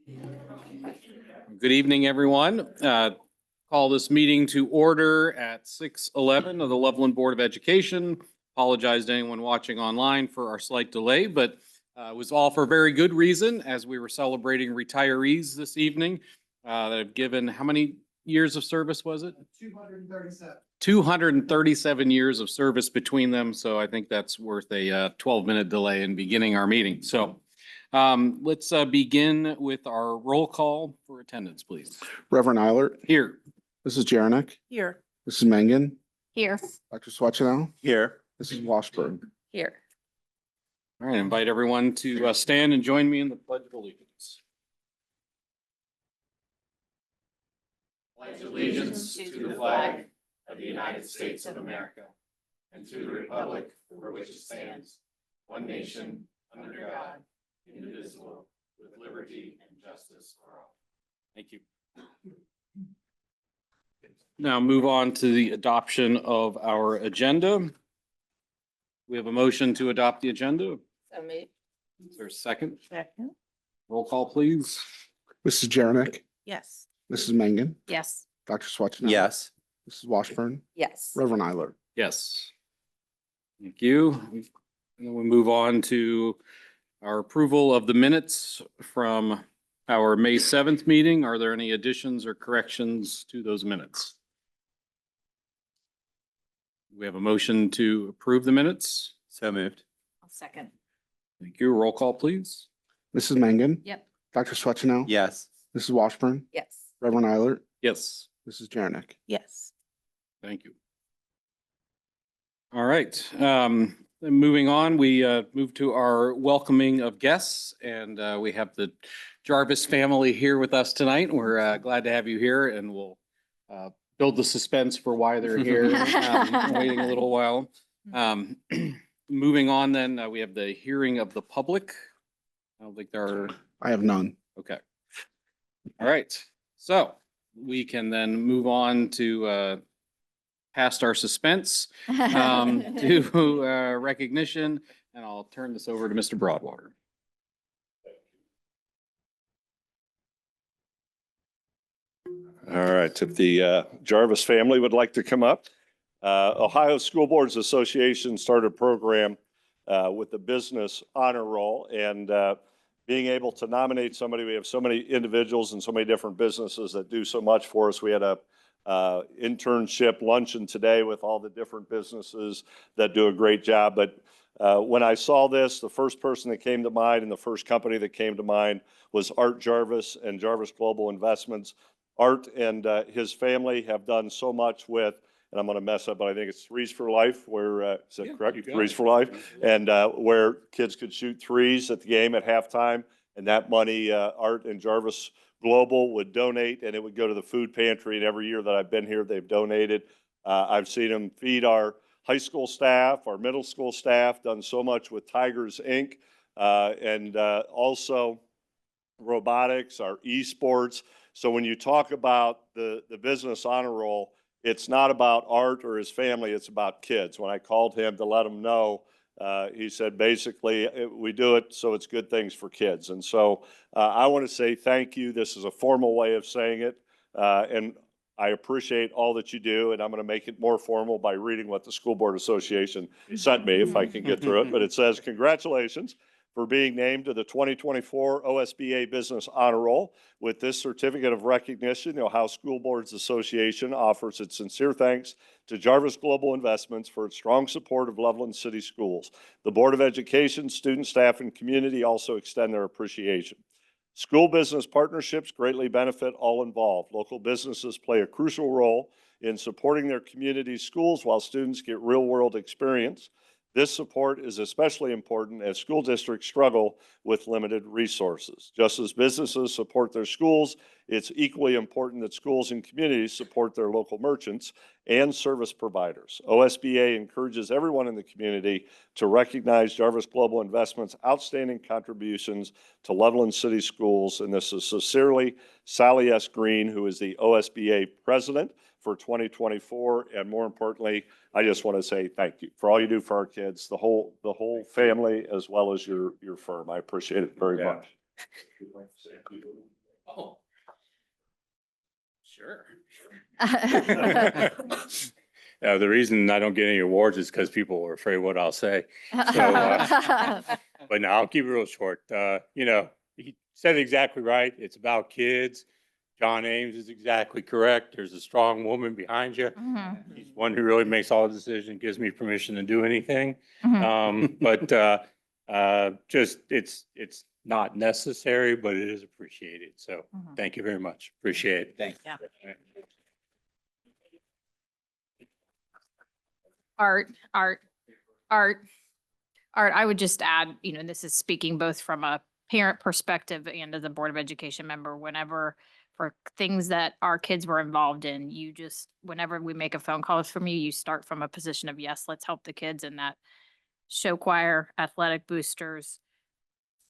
Good evening, everyone. Call this meeting to order at 6:11 of the Loveland Board of Education. Apologize to anyone watching online for our slight delay, but it was all for a very good reason as we were celebrating retirees this evening that have given, how many years of service was it? 237. 237 years of service between them. So I think that's worth a 12-minute delay in beginning our meeting. So let's begin with our roll call for attendance, please. Reverend Eilert. Here. Mrs. Jaranek. Here. Mrs. Mangan. Here. Dr. Swetchenow. Here. Mrs. Washburn. Here. All right, invite everyone to stand and join me in the Pledge of Allegiance. Pledge allegiance to the flag of the United States of America and to the republic for which it stands, one nation, under God, indivisible, with liberty and justice for all. Thank you. Now move on to the adoption of our agenda. We have a motion to adopt the agenda. So me. Is there a second? Second. Roll call, please. Mrs. Jaranek. Yes. Mrs. Mangan. Yes. Dr. Swetchenow. Yes. Mrs. Washburn. Yes. Reverend Eilert. Yes. Thank you. And then we move on to our approval of the minutes from our May 7th meeting. Are there any additions or corrections to those minutes? We have a motion to approve the minutes. So moved. I'll second. Thank you. Roll call, please. Mrs. Mangan. Yep. Dr. Swetchenow. Yes. Mrs. Washburn. Yes. Reverend Eilert. Yes. Mrs. Jaranek. Yes. Thank you. All right. Then moving on, we move to our welcoming of guests, and we have the Jarvis family here with us tonight. We're glad to have you here, and we'll build the suspense for why they're here, waiting a little while. Moving on, then we have the hearing of the public. I don't think there are. I have none. Okay. All right. So we can then move on to past our suspense to recognition, and I'll turn this over to Mr. Broadwater. All right, if the Jarvis family would like to come up. Ohio School Boards Association started a program with the Business Honor Roll, and being able to nominate somebody. We have so many individuals and so many different businesses that do so much for us. We had a internship luncheon today with all the different businesses that do a great job. But when I saw this, the first person that came to mind and the first company that came to mind was Art Jarvis and Jarvis Global Investments. Art and his family have done so much with, and I'm going to mess up, but I think it's Threes for Life, where, is that correct? Threes for Life, and where kids could shoot threes at the game at halftime, and that money, Art and Jarvis Global would donate, and it would go to the food pantry, and every year that I've been here, they've donated. I've seen them feed our high school staff, our middle school staff, done so much with Tigers Inc., and also robotics, our esports. So when you talk about the Business Honor Roll, it's not about Art or his family, it's about kids. When I called him to let him know, he said, basically, we do it so it's good things for kids. And so I want to say thank you. This is a formal way of saying it. And I appreciate all that you do. And I'm going to make it more formal by reading what the School Board Association sent me, if I can get through it. But it says, congratulations for being named to the 2024 OSBA Business Honor Roll. With this certificate of recognition, the Ohio School Boards Association offers its sincere thanks to Jarvis Global Investments for its strong support of Loveland City Schools. The Board of Education, student, staff, and community also extend their appreciation. School business partnerships greatly benefit all involved. Local businesses play a crucial role in supporting their community schools while students get real-world experience. This support is especially important as school districts struggle with limited resources. Just as businesses support their schools, it's equally important that schools and communities support their local merchants and service providers. OSBA encourages everyone in the community to recognize Jarvis Global Investments' outstanding contributions to Loveland City Schools, and this is sincerely Sally S. Green, who is the OSBA president for 2024, and more importantly, I just want to say thank you for all you do for our kids, the whole family, as well as your firm. I appreciate it very much. Oh. Sure. The reason I don't get any awards is because people are afraid what I'll say. But no, I'll keep it real short. He said it exactly right. It's about kids. John Ames is exactly correct. There's a strong woman behind you. Mhm. He's one who really makes all the decisions, gives me permission to do anything. Mhm. Just it's not necessary, but it is appreciated. So Mhm. thank you very much. Appreciate it. Thanks. Yeah. Art, I would just add, and this is speaking both from a parent perspective and as a Board of Education member, whenever for things that our kids were involved in, whenever we make a phone call from you, you start from a position of, yes, let's help the kids in that show choir, athletic boosters,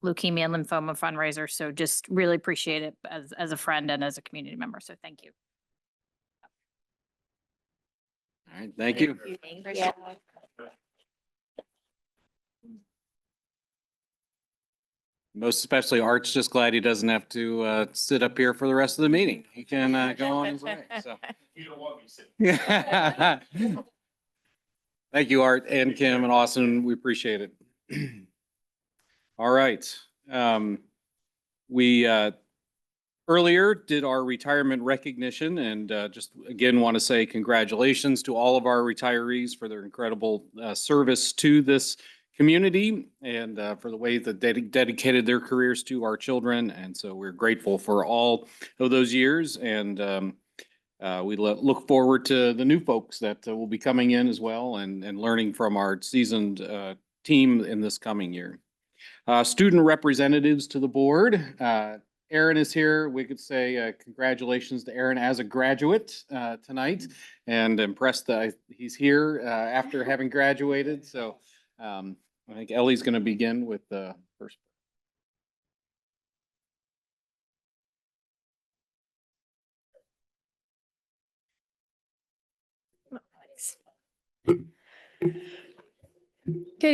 leukemia and lymphoma fundraiser. So just really appreciate it as a friend and as a community member. So thank you. All right, thank you. Yeah. Most especially Art's just glad he doesn't have to sit up here for the rest of the meeting. He can go on his way, so. You don't want me sitting. Thank you, Art and Kim and Austin. We appreciate it. All right. We earlier did our retirement recognition and just again want to say congratulations to all of our retirees for their incredible service to this community and for the way that they dedicated their careers to our children. And so we're grateful for all of those years and we look forward to the new folks that will be coming in as well and learning from our seasoned team in this coming year. Student representatives to the board. Aaron is here. We could say congratulations to Aaron as a graduate tonight and impressed that he's here after having graduated. So I think Ellie's going to begin with the first. Good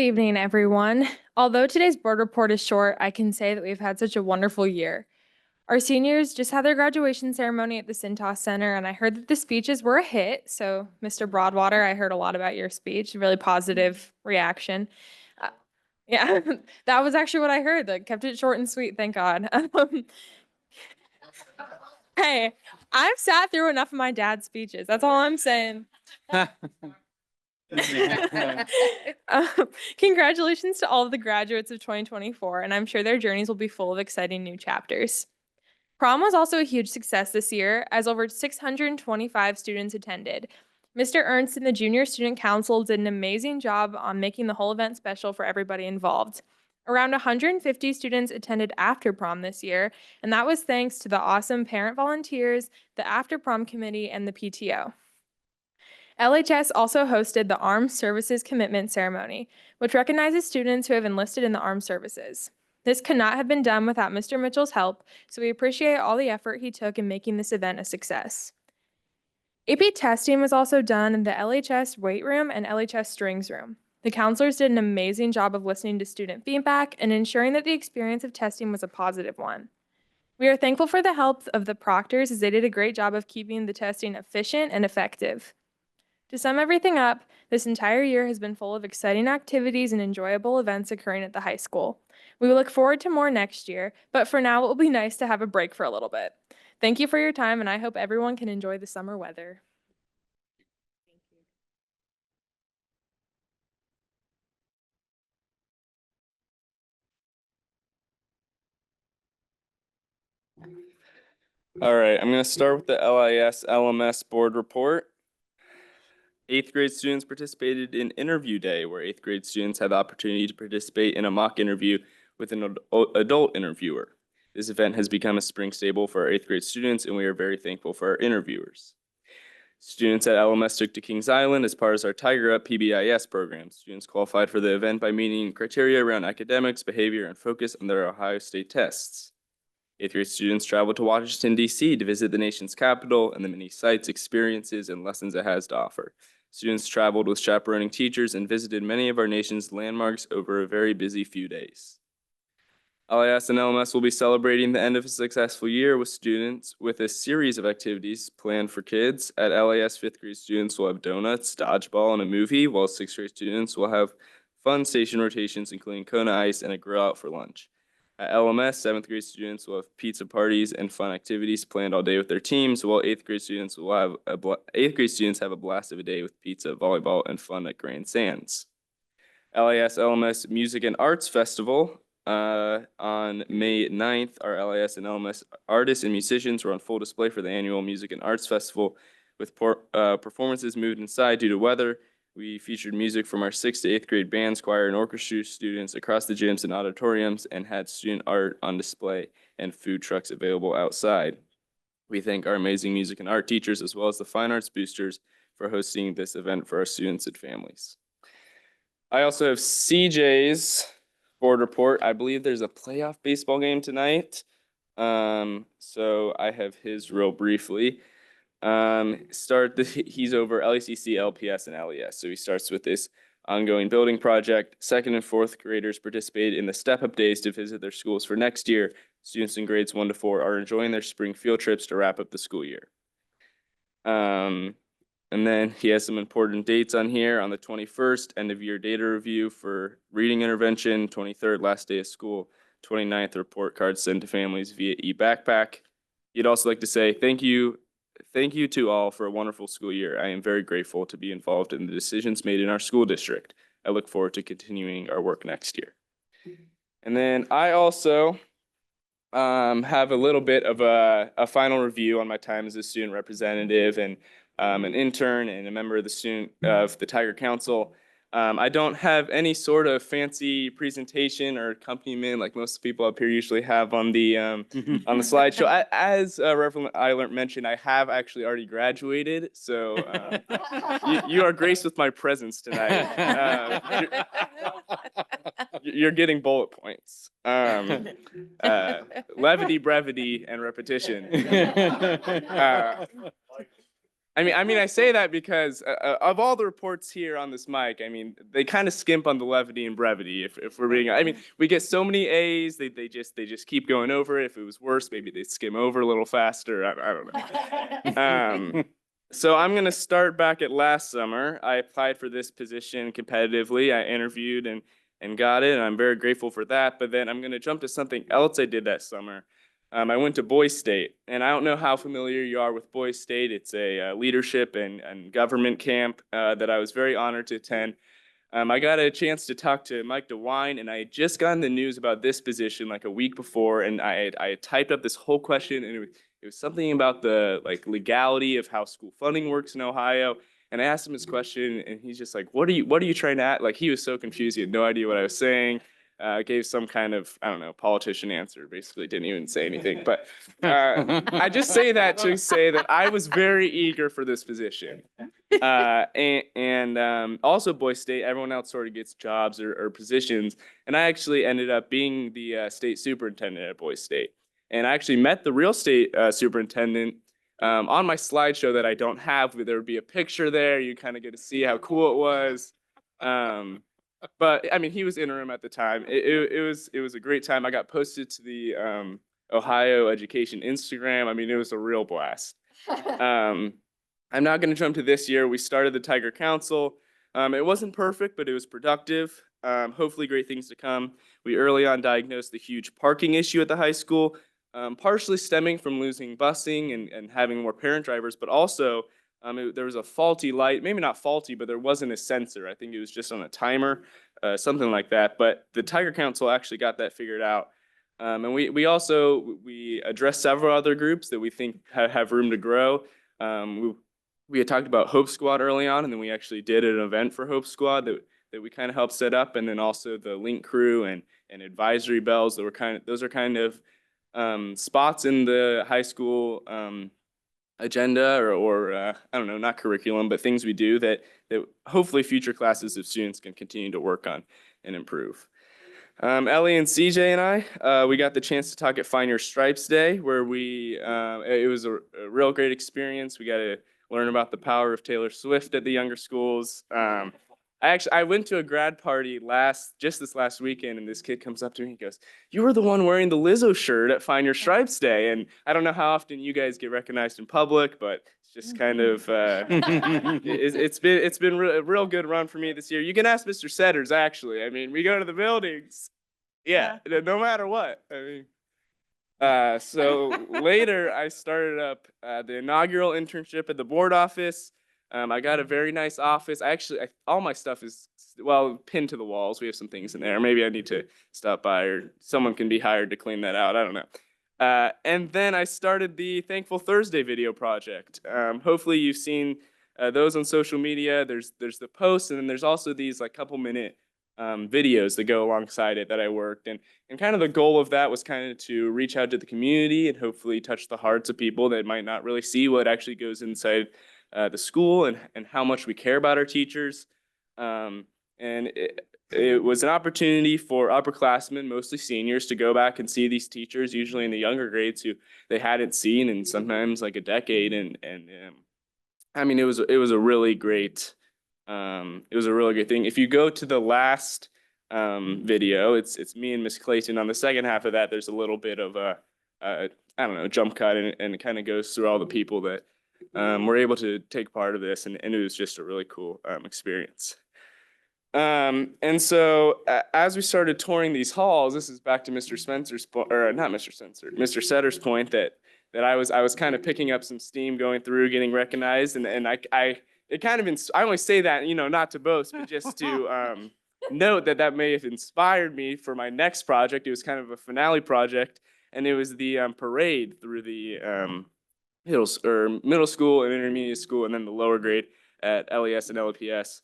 evening, everyone. Although today's board report is short, I can say that we've had such a wonderful year. Our seniors just had their graduation ceremony at the Cintas Center, and I heard that the speeches were a hit. So, Mr. Broadwater, I heard a lot about your speech, really positive reaction. Yeah, that was actually what I heard. That kept it short and sweet, thank God. Hey, I've sat through enough of my dad's speeches. That's all I'm saying. Um, Congratulations to all of the graduates of 2024, and I'm sure their journeys will be full of exciting new chapters. Prom was also a huge success this year, as over 625 students attended. Mr. Ernst and the Junior Student Council did an amazing job on making the whole event special for everybody involved. Around 150 students attended after prom this year, and that was thanks to the awesome parent volunteers, the after prom committee, and the PTO. LHS also hosted the Armed Services Commitment Ceremony, which recognizes students who have enlisted in the armed services. This could not have been done without Mr. Mitchell's help, so we appreciate all the effort he took in making this event a success. AP testing was also done in the LHS weight room and LHS strings room. The counselors did an amazing job of listening to student feedback and ensuring that the experience of testing was a positive one. We are thankful for the help of the proctors as they did a great job of keeping the testing efficient and effective. To sum everything up, this entire year has been full of exciting activities and enjoyable events occurring at the high school. We will look forward to more next year, but for now it will be nice to have a break for a little bit. Thank you for your time, and I hope everyone can enjoy the summer weather. All right, I'm going to start with the LIS LMS board report. 8th grade students participated in Interview Day, where 8th grade students had the opportunity to participate in a mock interview with an adult interviewer. This event has become a spring staple for our 8th grade students, and we are very thankful for our interviewers. Students at LMS took to Kings Island as part of our Tiger Up PBIS program. Students qualified for the event by meeting criteria around academics, behavior, and focus on their Ohio State tests. 8th grade students traveled to Washington, D.C. to visit the nation's capital and the many sites, experiences, and lessons it has to offer. Students traveled with chaperoning teachers and visited many of our nation's landmarks over a very busy few days. LIS and LMS will be celebrating the end of a successful year with students with a series of activities planned for kids. At LIS, fifth grade students will have donuts, dodgeball, and a movie, while sixth grade students will have fun station rotations, including Kona Ice and a grill out for lunch. At LMS, seventh grade students will have pizza parties and fun activities planned all day with their teams, while eighth grade students have a blast of a day with pizza, volleyball, and fun at Grand Sands. LIS LMS Music and Arts Festival on May 9th. Our LIS and LMS artists and musicians were on full display for the annual Music and Arts Festival with performances moved inside due to weather. We featured music from our 6th to 8th grade bands, choir, and orchestra students across the gyms and auditoriums, and had student art on display and food trucks available outside. We thank our amazing music and art teachers as well as the fine arts boosters for hosting this event for our students and families. I also have CJ's board report. I believe there's a playoff baseball game tonight. So I have his real briefly. He's over LECC, LPS, and LES. So he starts with this ongoing building project. Second and fourth graders participated in the step-up days to visit their schools for next year. Students in grades 1 to 4 are enjoying their spring field trips to wrap up the school year. And then he has some important dates on here. On the 21st, end of year data review for reading intervention. 23rd, last day of school. 29th, report cards sent to families via e-backpack. He'd also like to say thank you to all for a wonderful school year. I am very grateful to be involved in the decisions made in our school district. I look forward to continuing our work next year. And then I also have a little bit of a final review on my time as a student representative and an intern and a member of the Tiger Council. I don't have any sort of fancy presentation or accompaniment like most people up here usually have on the slideshow. As Reverend Eilert mentioned, I have actually already graduated, so you are graced with my presence tonight. You're getting bullet points. Levity, brevity, and repetition. I say that because of all the reports here on this mic, they kind of skimp on the levity and brevity. If we're being, we get so many A's, they just keep going over it. If it was worse, maybe they'd skim over a little faster. I don't know. So I'm gonna start back at last summer. I applied for this position competitively. I interviewed and got it, and I'm very grateful for that. But then I'm gonna jump to something else I did that summer. I went to BoE State, and I don't know how familiar you are with BoE State. It's a leadership and government camp that I was very honored to attend. I got a chance to talk to Mike DeWine, and I had just gotten the news about this position like a week before, and I had typed up this whole question, and it was something about the legality of how school funding works in Ohio. And I asked him this question, and he's just like, "What are you trying to act?" Like he was so confused, he had no idea what I was saying. Gave some kind of, I don't know, politician answer, basically didn't even say anything. But I just say that to say that I was very eager for this position. And also BoE State, everyone else sort of gets jobs or positions. And I actually ended up being the state superintendent at BoE State. And I actually met the real state superintendent on my slideshow that I don't have. There would be a picture there. You kind of get to see how cool it was. But he was interim at the time. It was a great time. I got posted to the Ohio Education Instagram. It was a real blast. I'm now going to jump to this year. We started the Tiger Council. It wasn't perfect, but it was productive. Hopefully great things to come. We early on diagnosed the huge parking issue at the high school, partially stemming from losing busing and having more parent drivers, but also there was a faulty light, maybe not faulty, but there wasn't a sensor. I think it was just on a timer, something like that. But the Tiger Council actually got that figured out. And we also addressed several other groups that we think have room to grow. We had talked about Hope Squad early on, and then we actually did an event for Hope Squad that we kind of helped set up. And then also the Link Crew and advisory bells that were those are kind of spots in the high school agenda or I don't know, not curriculum, but things we do that hopefully future classes of students can continue to work on and improve. Ellie and CJ and I, we got the chance to talk at Find Your Stripes Day, where it was a real great experience. We got to learn about the power of Taylor Swift at the younger schools. I went to a grad party just this last weekend, and this kid comes up to me and he goes, "You were the one wearing the Lizzo shirt at Find Your Stripes Day." And I don't know how often you guys get recognized in public, but it's just kind of it's been a real good run for me this year. You can ask Mr. Setters, actually. I mean, we go to the buildings, yeah, no matter what. I mean. So later I started up the inaugural internship at the board office. I got a very nice office. All my stuff is, well, pinned to the walls. We have some things in there. Maybe I need to stop by, or someone can be hired to clean that out. I don't know. And then I started the Thankful Thursday video project. Hopefully you've seen those on social media. There's the posts, and then there's also these like couple-minute videos that go alongside it that I worked. And kind of the goal of that was kind of to reach out to the community and hopefully touch the hearts of people that might not really see what actually goes inside the school, and how much we care about our teachers. And it was an opportunity for upperclassmen, mostly seniors, to go back and see these teachers, usually in the younger grades, who they hadn't seen in sometimes like a decade. And I mean, it was a really great thing. If you go to the last video, it's me and Miss Clayton. On the second half of that, there's a little bit of a I don't know, jump cut, and it kind of goes through all the people that were able to take part of this, and it was just a really cool experience. And so as we started touring these halls, this is back to Mr. Spencer's or not Mr. Spencer, Mr. Setter's point that I was kind of picking up some steam going through, getting recognized, and I it kind of I only say that, you know, not to boast, but just to note that may have inspired me for my next project. It was kind of a finale project, and it was the parade through the middle school and intermediate school, and then the lower grade at LES and LPS.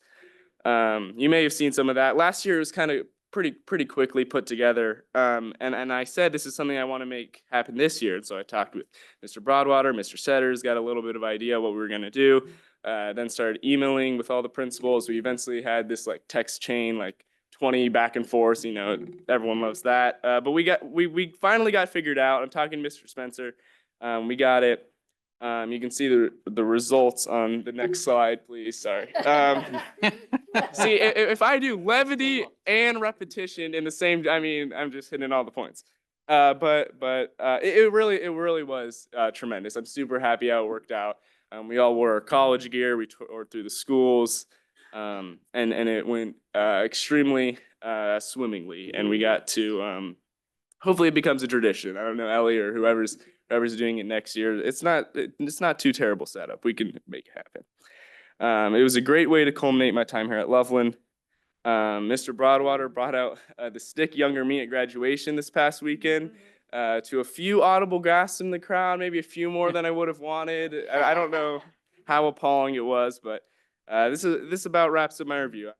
You may have seen some of that. Last year it was kind of pretty quickly put together. And I said, this is something I want to make happen this year. And so I talked with Mr. Broadwater, Mr. Setters, got a little bit of idea what we were going to do. Then started emailing with all the principals. We eventually had this like text chain, like 20 back and forth, you know, everyone loves that. But we finally got figured out. I'm talking to Mr. Spencer. We got it. You can see the results on the next slide, please. Sorry. See, if I do levity and repetition in the same, I mean, I'm just hitting all the points. But it really was tremendous. I'm super happy how it worked out. We all wore our college gear. We toured through the schools, and it went extremely swimmingly. And we got to hopefully it becomes a tradition. I don't know, Ellie or whoever's doing it next year. It's not too terrible setup. We can make it happen. It was a great way to culminate my time here at Loveland. Mr. Broadwater brought out the stick younger me at graduation this past weekend. To a few audible gasps in the crowd, maybe a few more than I would have wanted. I don't know how appalling it was, but this about wraps up my review.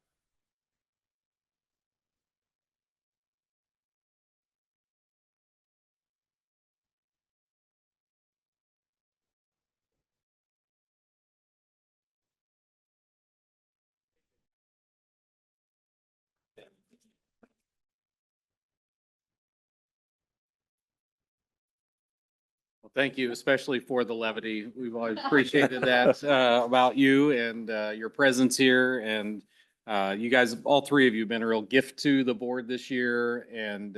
Well, thank you, especially for the levity. We've always appreciated that about you and your presence here. And you guys, all three of you, have been a real gift to the board this year, and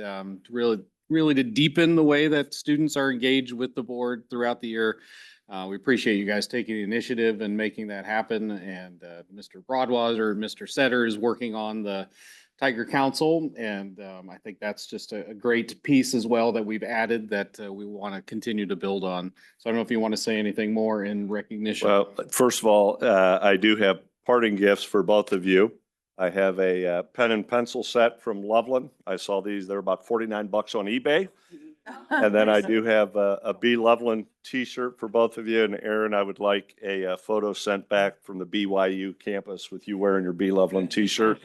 really to deepen the way that students are engaged with the board throughout the year. We appreciate you guys taking the initiative and making that happen. And Mr. Broadwater, Mr. Setters working on the Tiger Council, and I think that's just a great piece as well that we've added that we want to continue to build on. So I don't know if you want to say anything more in recognition. Well, first of all, I do have parting gifts for both of you. I have a pen and pencil set from Loveland. I saw these, they're about $49 on eBay. And then I do have a B Loveland t-shirt for both of you. And Aaron, I would like a photo sent back from the BYU campus with you wearing your B Loveland t-shirt.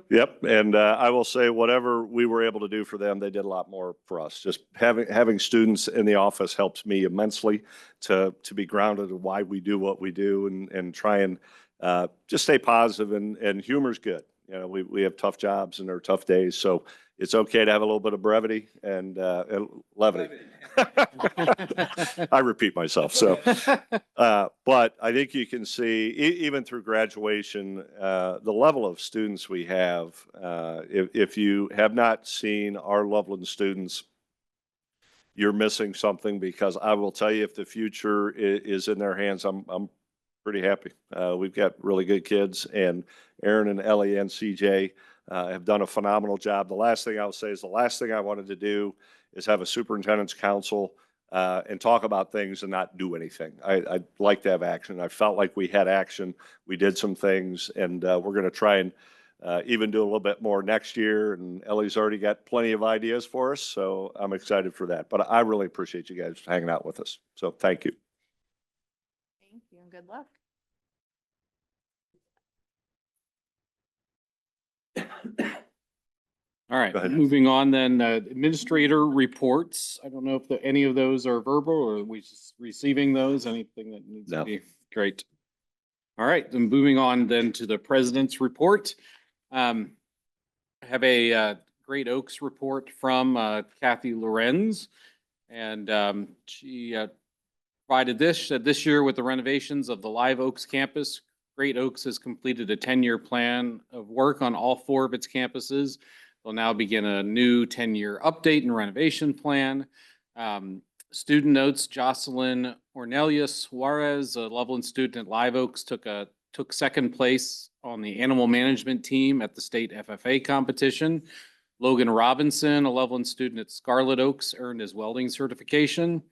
Yep. And I will say whatever we were able to do for them, they did a lot more for us. Just having students in the office helps me immensely to be grounded in why we do what we do, and try and just stay positive, and humor's good. You know, we have tough jobs and there are tough days, so it's okay to have a little bit of brevity and levity. I repeat myself, so. But I think you can see, even through graduation, the level of students we have. If you have not seen our Loveland students, you're missing something, because I will tell you, if the future is in their hands, I'm pretty happy. We've got really good kids, and Aaron and Ellie and CJ have done a phenomenal job. The last thing I'll say is the last thing I wanted to do is have a superintendent's council and talk about things and not do anything. I'd like to have action. I felt like we had action. We did some things, and we're going to try and even do a little bit more next year. And Ellie's already got plenty of ideas for us, so I'm excited for that. But I really appreciate you guys hanging out with us. So thank you. Thank you and good luck. All right, Go ahead. moving on then, administrator reports. I don't know if any of those are verbal, or are we just receiving those? Anything that needs to No. be? Great. All right, then moving on then to the president's report. I have a Great Oaks report from Kathy Lorenz. And she provided this, said this year with the renovations of the Live Oaks campus, Great Oaks has completed a 10-year plan of work on all 4 of its campuses. They'll now begin a new 10-year update and renovation plan. Student notes, Jocelyn Ornelius Juarez, a Loveland student at Live Oaks, took second place on the animal management team at the state FFA competition. Logan Robinson, a Loveland student at Scarlet Oaks, earned his welding certification.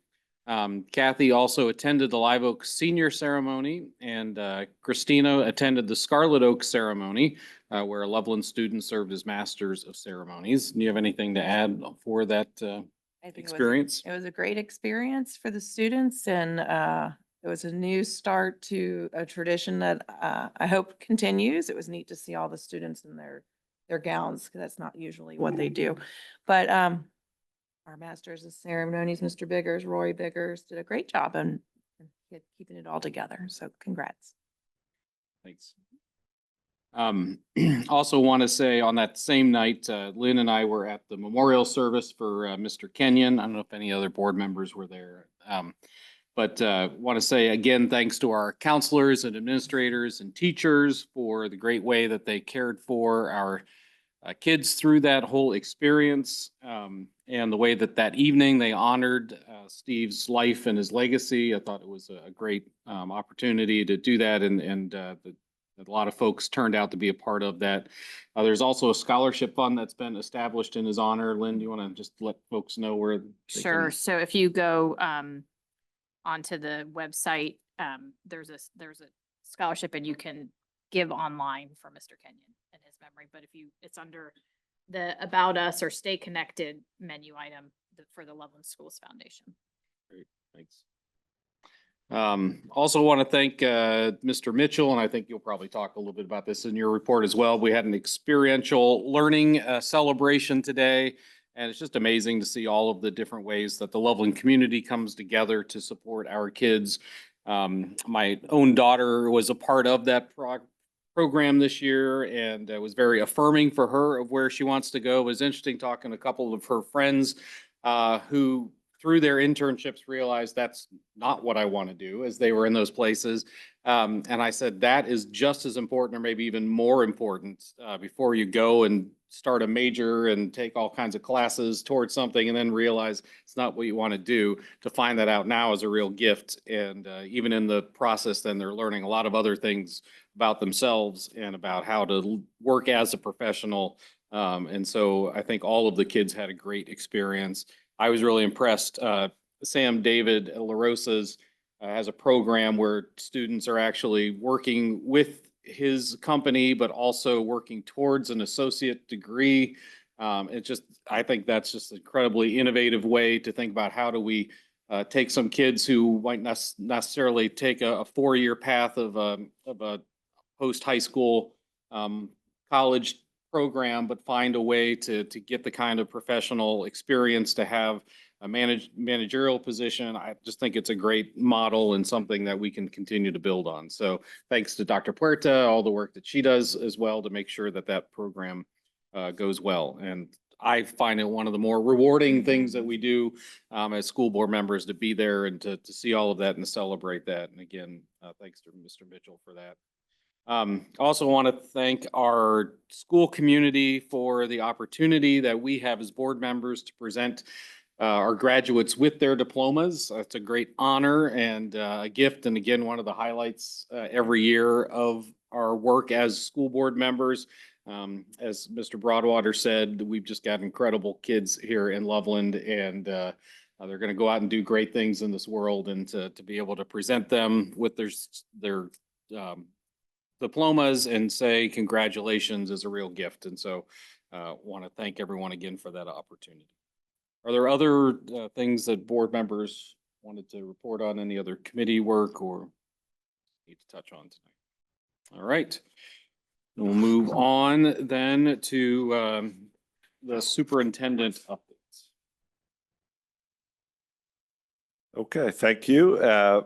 Kathy also attended the Live Oaks senior ceremony, and Christina attended the Scarlet Oaks ceremony, where a Loveland student served as masters of ceremonies. Do you have anything to add for that I think experience? It was a great experience for the students, and it was a new start to a tradition that I hope continues. It was neat to see all the students in their gowns, because that's not usually what they do. But our masters of ceremonies, Mr. Biggers, Roy Biggers, did a great job in keeping it all together. So congrats. Thanks. Also want to say on that same night, Lynn and I were at the memorial service for Mr. Kenyon. I don't know if any other board members were there. But want to say again, thanks to our counselors and administrators and teachers for the great way that they cared for our kids through that whole experience, and the way that evening they honored Steve's life and his legacy. I thought it was a great opportunity to do that, and a lot of folks turned out to be a part of that. There's also a scholarship fund that's been established in his honor. Lynn, do you want to just let folks know where? Sure. So if you go onto the website, there's a scholarship, and you can give online for Mr. Kenyon in his memory. But it's under the About Us or Stay Connected menu item for the Loveland Schools Foundation. Great, thanks. Also want to thank Mr. Mitchell, and I think you'll probably talk a little bit about this in your report as well. We had an experiential learning celebration today, and it's just amazing to see all of the different ways that the Loveland community comes together to support our kids. My own daughter was a part of that program this year, and it was very affirming for her of where she wants to go. It was interesting talking to a couple of her friends who through their internships realized that's not what I want to do, as they were in those places. And I said, that is just as important, or maybe even more important, before you go and start a major and take all kinds of classes towards something and then realize it's not what you want to do. To find that out now is a real gift. And even in the process, then they're learning a lot of other things about themselves and about how to work as a professional. And so I think all of the kids had a great experience. I was really impressed. Sam David at La Rosa's has a program where students are actually working with his company, but also working towards an associate degree. I think that's just an incredibly innovative way to think about how do we take some kids who might not necessarily take a 4-year path of a post-high school college program, but find a way to get the kind of professional experience to have a managerial position. I just think it's a great model and something that we can continue to build on. So thanks to Dr. Puerta, all the work that she does as well to make sure that that program goes well. And I find it one of the more rewarding things that we do as school board members to be there and to see all of that and to celebrate that. And again, thanks to Mr. Mitchell for that. Also want to thank our school community for the opportunity that we have as board members to present our graduates with their diplomas. It's a great honor and a gift. And again, one of the highlights every year of our work as school board members. As Mr. Broadwater said, we've just got incredible kids here in Loveland, and they're going to go out and do great things in this world, and to be able to present them with their diplomas and say congratulations is a real gift. And so want to thank everyone again for that opportunity. Are there other things that board members wanted to report on, any other committee work or need to touch on tonight? All right. We'll move on then to the superintendent updates. Okay, thank you.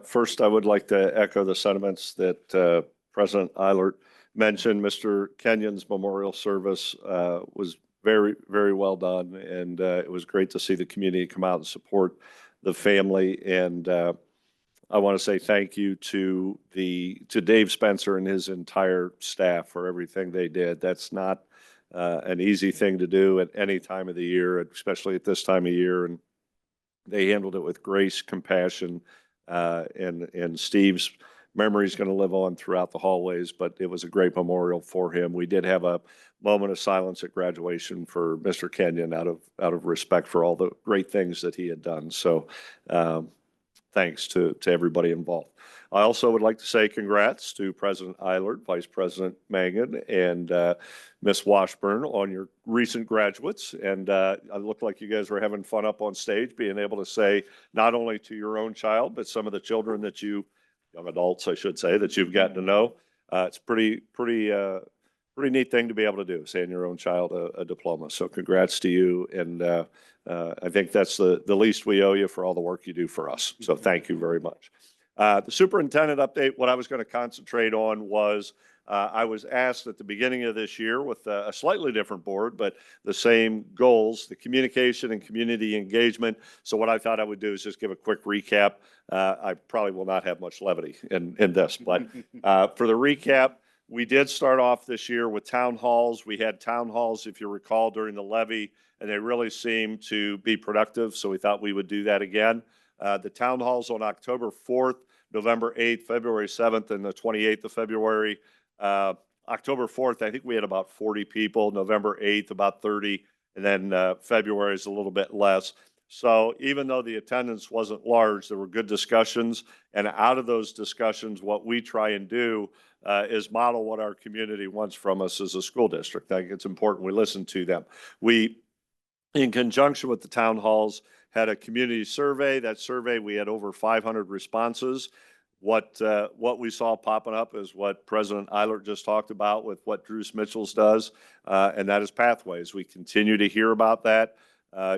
First, I would like to echo the sentiments that President Eilert mentioned. Mr. Kenyon's memorial service was very, very well done, and it was great to see the community come out and support the family. And I want to say thank you to Dave Spencer and his entire staff for everything they did. That's not an easy thing to do at any time of the year, especially at this time of year. And they handled it with grace, compassion, and Steve's memory is going to live on throughout the hallways, but it was a great memorial for him. We did have a moment of silence at graduation for Mr. Kenyon out of respect for all the great things that he had done. So thanks to everybody involved. I also would like to say congrats to President Eilert, Vice President Mangan, and Ms. Washburn on your recent graduates. And it looked like you guys were having fun up on stage, being able to say not only to your own child, but some of the children that young adults, I should say, that you've gotten to know. It's pretty neat thing to be able to do, saying your own child a diploma. So congrats to you. And I think that's the least we owe you for all the work you do for us. So thank you very much. The superintendent update, what I was going to concentrate on was I was asked at the beginning of this year with a slightly different board, but the same goals, the communication and community engagement. So what I thought I would do is just give a quick recap. I probably will not have much levity in this, but for the recap, we did start off this year with town halls. We had town halls, if you recall, during the levy, and they really seemed to be productive. So we thought we would do that again. The town halls on October 4th, November 8th, February 7th, and the 28th of February. October 4th, I think we had about 40 people. November 8th, about 30. And then February is a little bit less. So even though the attendance wasn't large, there were good discussions. And out of those discussions, what we try and do is model what our community wants from us as a school district. I think it's important we listen to them. We, in conjunction with the town halls, had a community survey. That survey, we had over 500 responses. What we saw popping up is what President Eilert just talked about with what Drew Mitchell's does, and that is pathways. We continue to hear about that.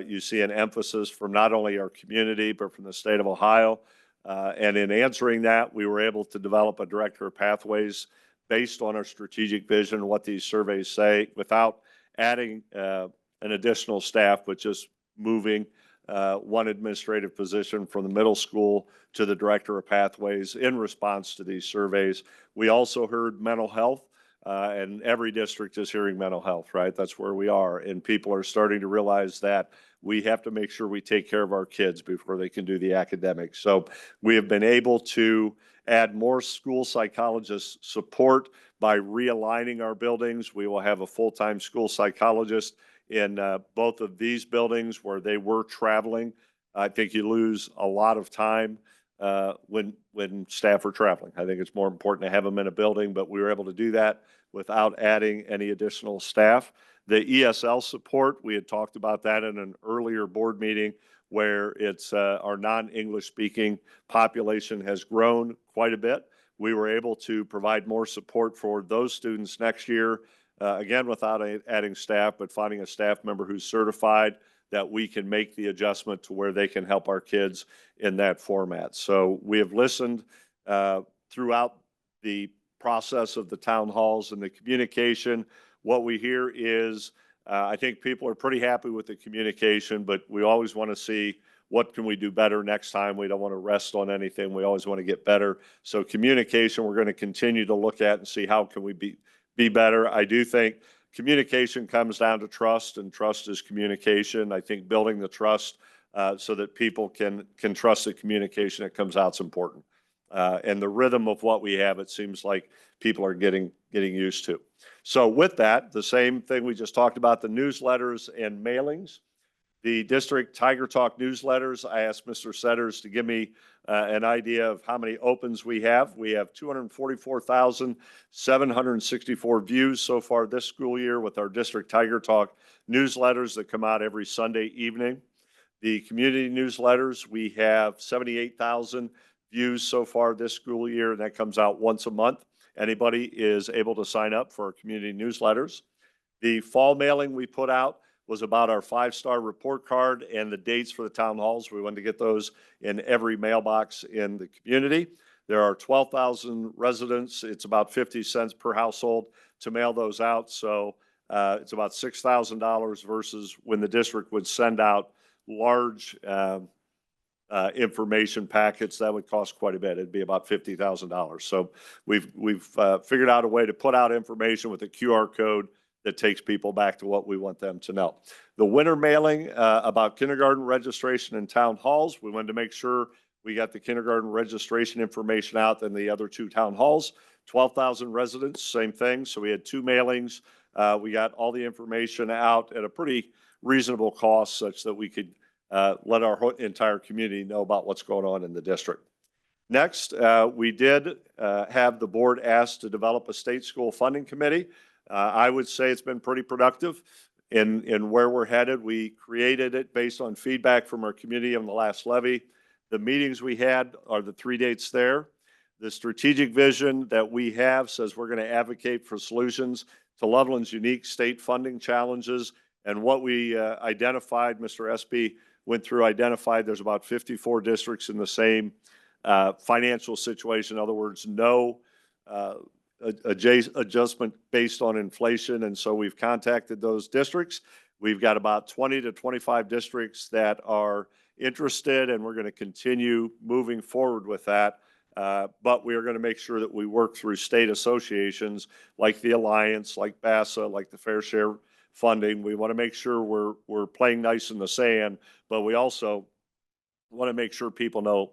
You see an emphasis from not only our community, but from the state of Ohio. And in answering that, we were able to develop a director of pathways based on our strategic vision and what these surveys say without adding an additional staff, but just moving one administrative position from the middle school to the director of pathways in response to these surveys. We also heard mental health, and every district is hearing mental health, right? That's where we are. And people are starting to realize that we have to make sure we take care of our kids before they can do the academics. So we have been able to add more school psychologist support by realigning our buildings. We will have a full-time school psychologist in both of these buildings where they were traveling. I think you lose a lot of time when staff are traveling. I think it's more important to have them in a building, but we were able to do that without adding any additional staff. The ESL support, we had talked about that in an earlier board meeting where it's our non-English speaking population has grown quite a bit. We were able to provide more support for those students next year. Again, without adding staff, but finding a staff member who's certified. that we can make the adjustment to where they can help our kids in that format. So we have listened throughout the process of the town halls and the communication. What we hear is, I think people are pretty happy with the communication, but we always want to see what can we do better next time. We don't want to rest on anything. We always want to get better. So communication, we're going to continue to look at and see how can we be better. I do think communication comes down to trust, and trust is communication. I think building the trust so that people can trust the communication that comes out is important. And the rhythm of what we have, it seems like people are getting used to. So with that, the same thing we just talked about, the newsletters and mailings. The district Tiger Talk newsletters, I asked Mr. Setters to give me an idea of how many opens we have. We have 244,764 views so far this school year with our district Tiger Talk newsletters that come out every Sunday evening. The community newsletters, we have 78,000 views so far this school year, and that comes out once a month. Anybody is able to sign up for our community newsletters. The fall mailing we put out was about our 5-star report card and the dates for the town halls. We wanted to get those in every mailbox in the community. There are 12,000 residents. It's about 50 cents per household to mail those out. So it's about $6,000 versus when the district would send out large information packets, that would cost quite a bit. It'd be about $50,000. So we've figured out a way to put out information with a QR code that takes people back to what we want them to know. The winter mailing about kindergarten registration in town halls, we wanted to make sure we got the kindergarten registration information out than the other 2 town halls. 12,000 residents, same thing. So we had 2 mailings. We got all the information out at a pretty reasonable cost such that we could let our entire community know about what's going on in the district. Next, we did have the board asked to develop a state school funding committee. I would say it's been pretty productive in where we're headed. We created it based on feedback from our community on the last levy. The meetings we had are the 3 dates there. The strategic vision that we have says we're going to advocate for solutions to Loveland's unique state funding challenges. And what we identified, Mr. SB went through, identified there's about 54 districts in the same financial situation. In other words, no adjustment based on inflation. And so we've contacted those districts. We've got about 20 to 25 districts that are interested, and we're going to continue moving forward with that. But we are going to make sure that we work through state associations like the Alliance, like BASA, like the Fair Share funding. We want to make sure we're playing nice in the sand, but we also want to make sure people know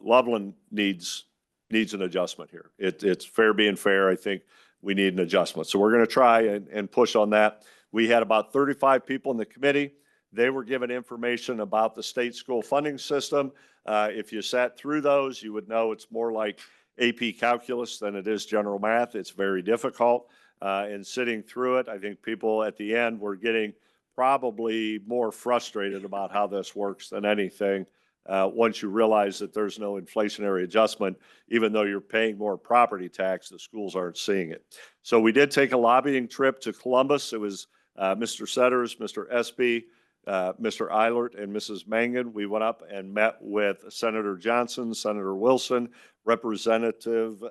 Loveland needs an adjustment here. It's fair being fair. I think we need an adjustment. So we're going to try and push on that. We had about 35 people in the committee. They were given information about the state school funding system. If you sat through those, you would know it's more like AP calculus than it is general math. It's very difficult. And sitting through it, I think people at the end were getting probably more frustrated about how this works than anything. Once you realize that there's no inflationary adjustment, even though you're paying more property tax, the schools aren't seeing it. So we did take a lobbying trip to Columbus. It was Mr. Setters, Mr. Espy, Mr. Eilert, and Mrs. Mangan. We went up and met with Senator Johnson, Senator Wilson, Representative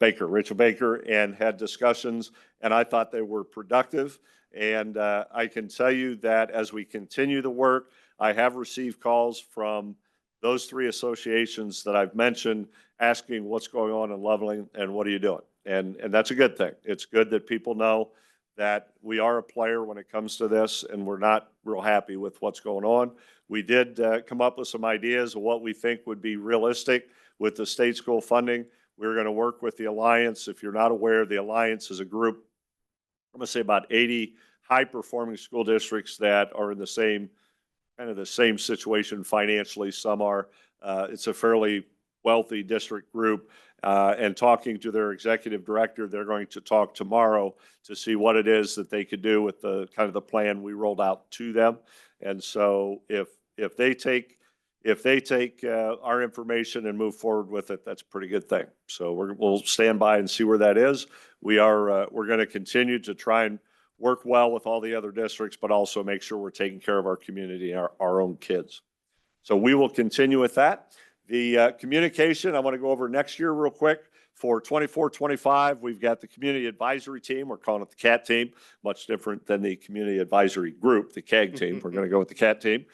Baker, Rachel Baker, and had discussions, and I thought they were productive. And I can tell you that as we continue the work, I have received calls from those 3 associations that I've mentioned asking what's going on in Loveland and what are you doing? And that's a good thing. It's good that people know that we are a player when it comes to this, and we're not real happy with what's going on. We did come up with some ideas of what we think would be realistic with the state school funding. We're going to work with the Alliance. If you're not aware, the Alliance is a group, I'm going to say about 80 high-performing school districts that are in the same situation financially. Some are. It's a fairly wealthy district group. And talking to their executive director, they're going to talk tomorrow to see what it is that they could do with the kind of the plan we rolled out to them. And so if they take our information and move forward with it, that's a pretty good thing. So we'll stand by and see where that is. We're going to continue to try and work well with all the other districts, but also make sure we're taking care of our community, our own kids. So we will continue with that. The communication, I want to go over next year real quick. For 24-25, we've got the community advisory team. We're calling it the CAT team, much different than the community advisory group, the CAG team. We're going to go with the CAT team,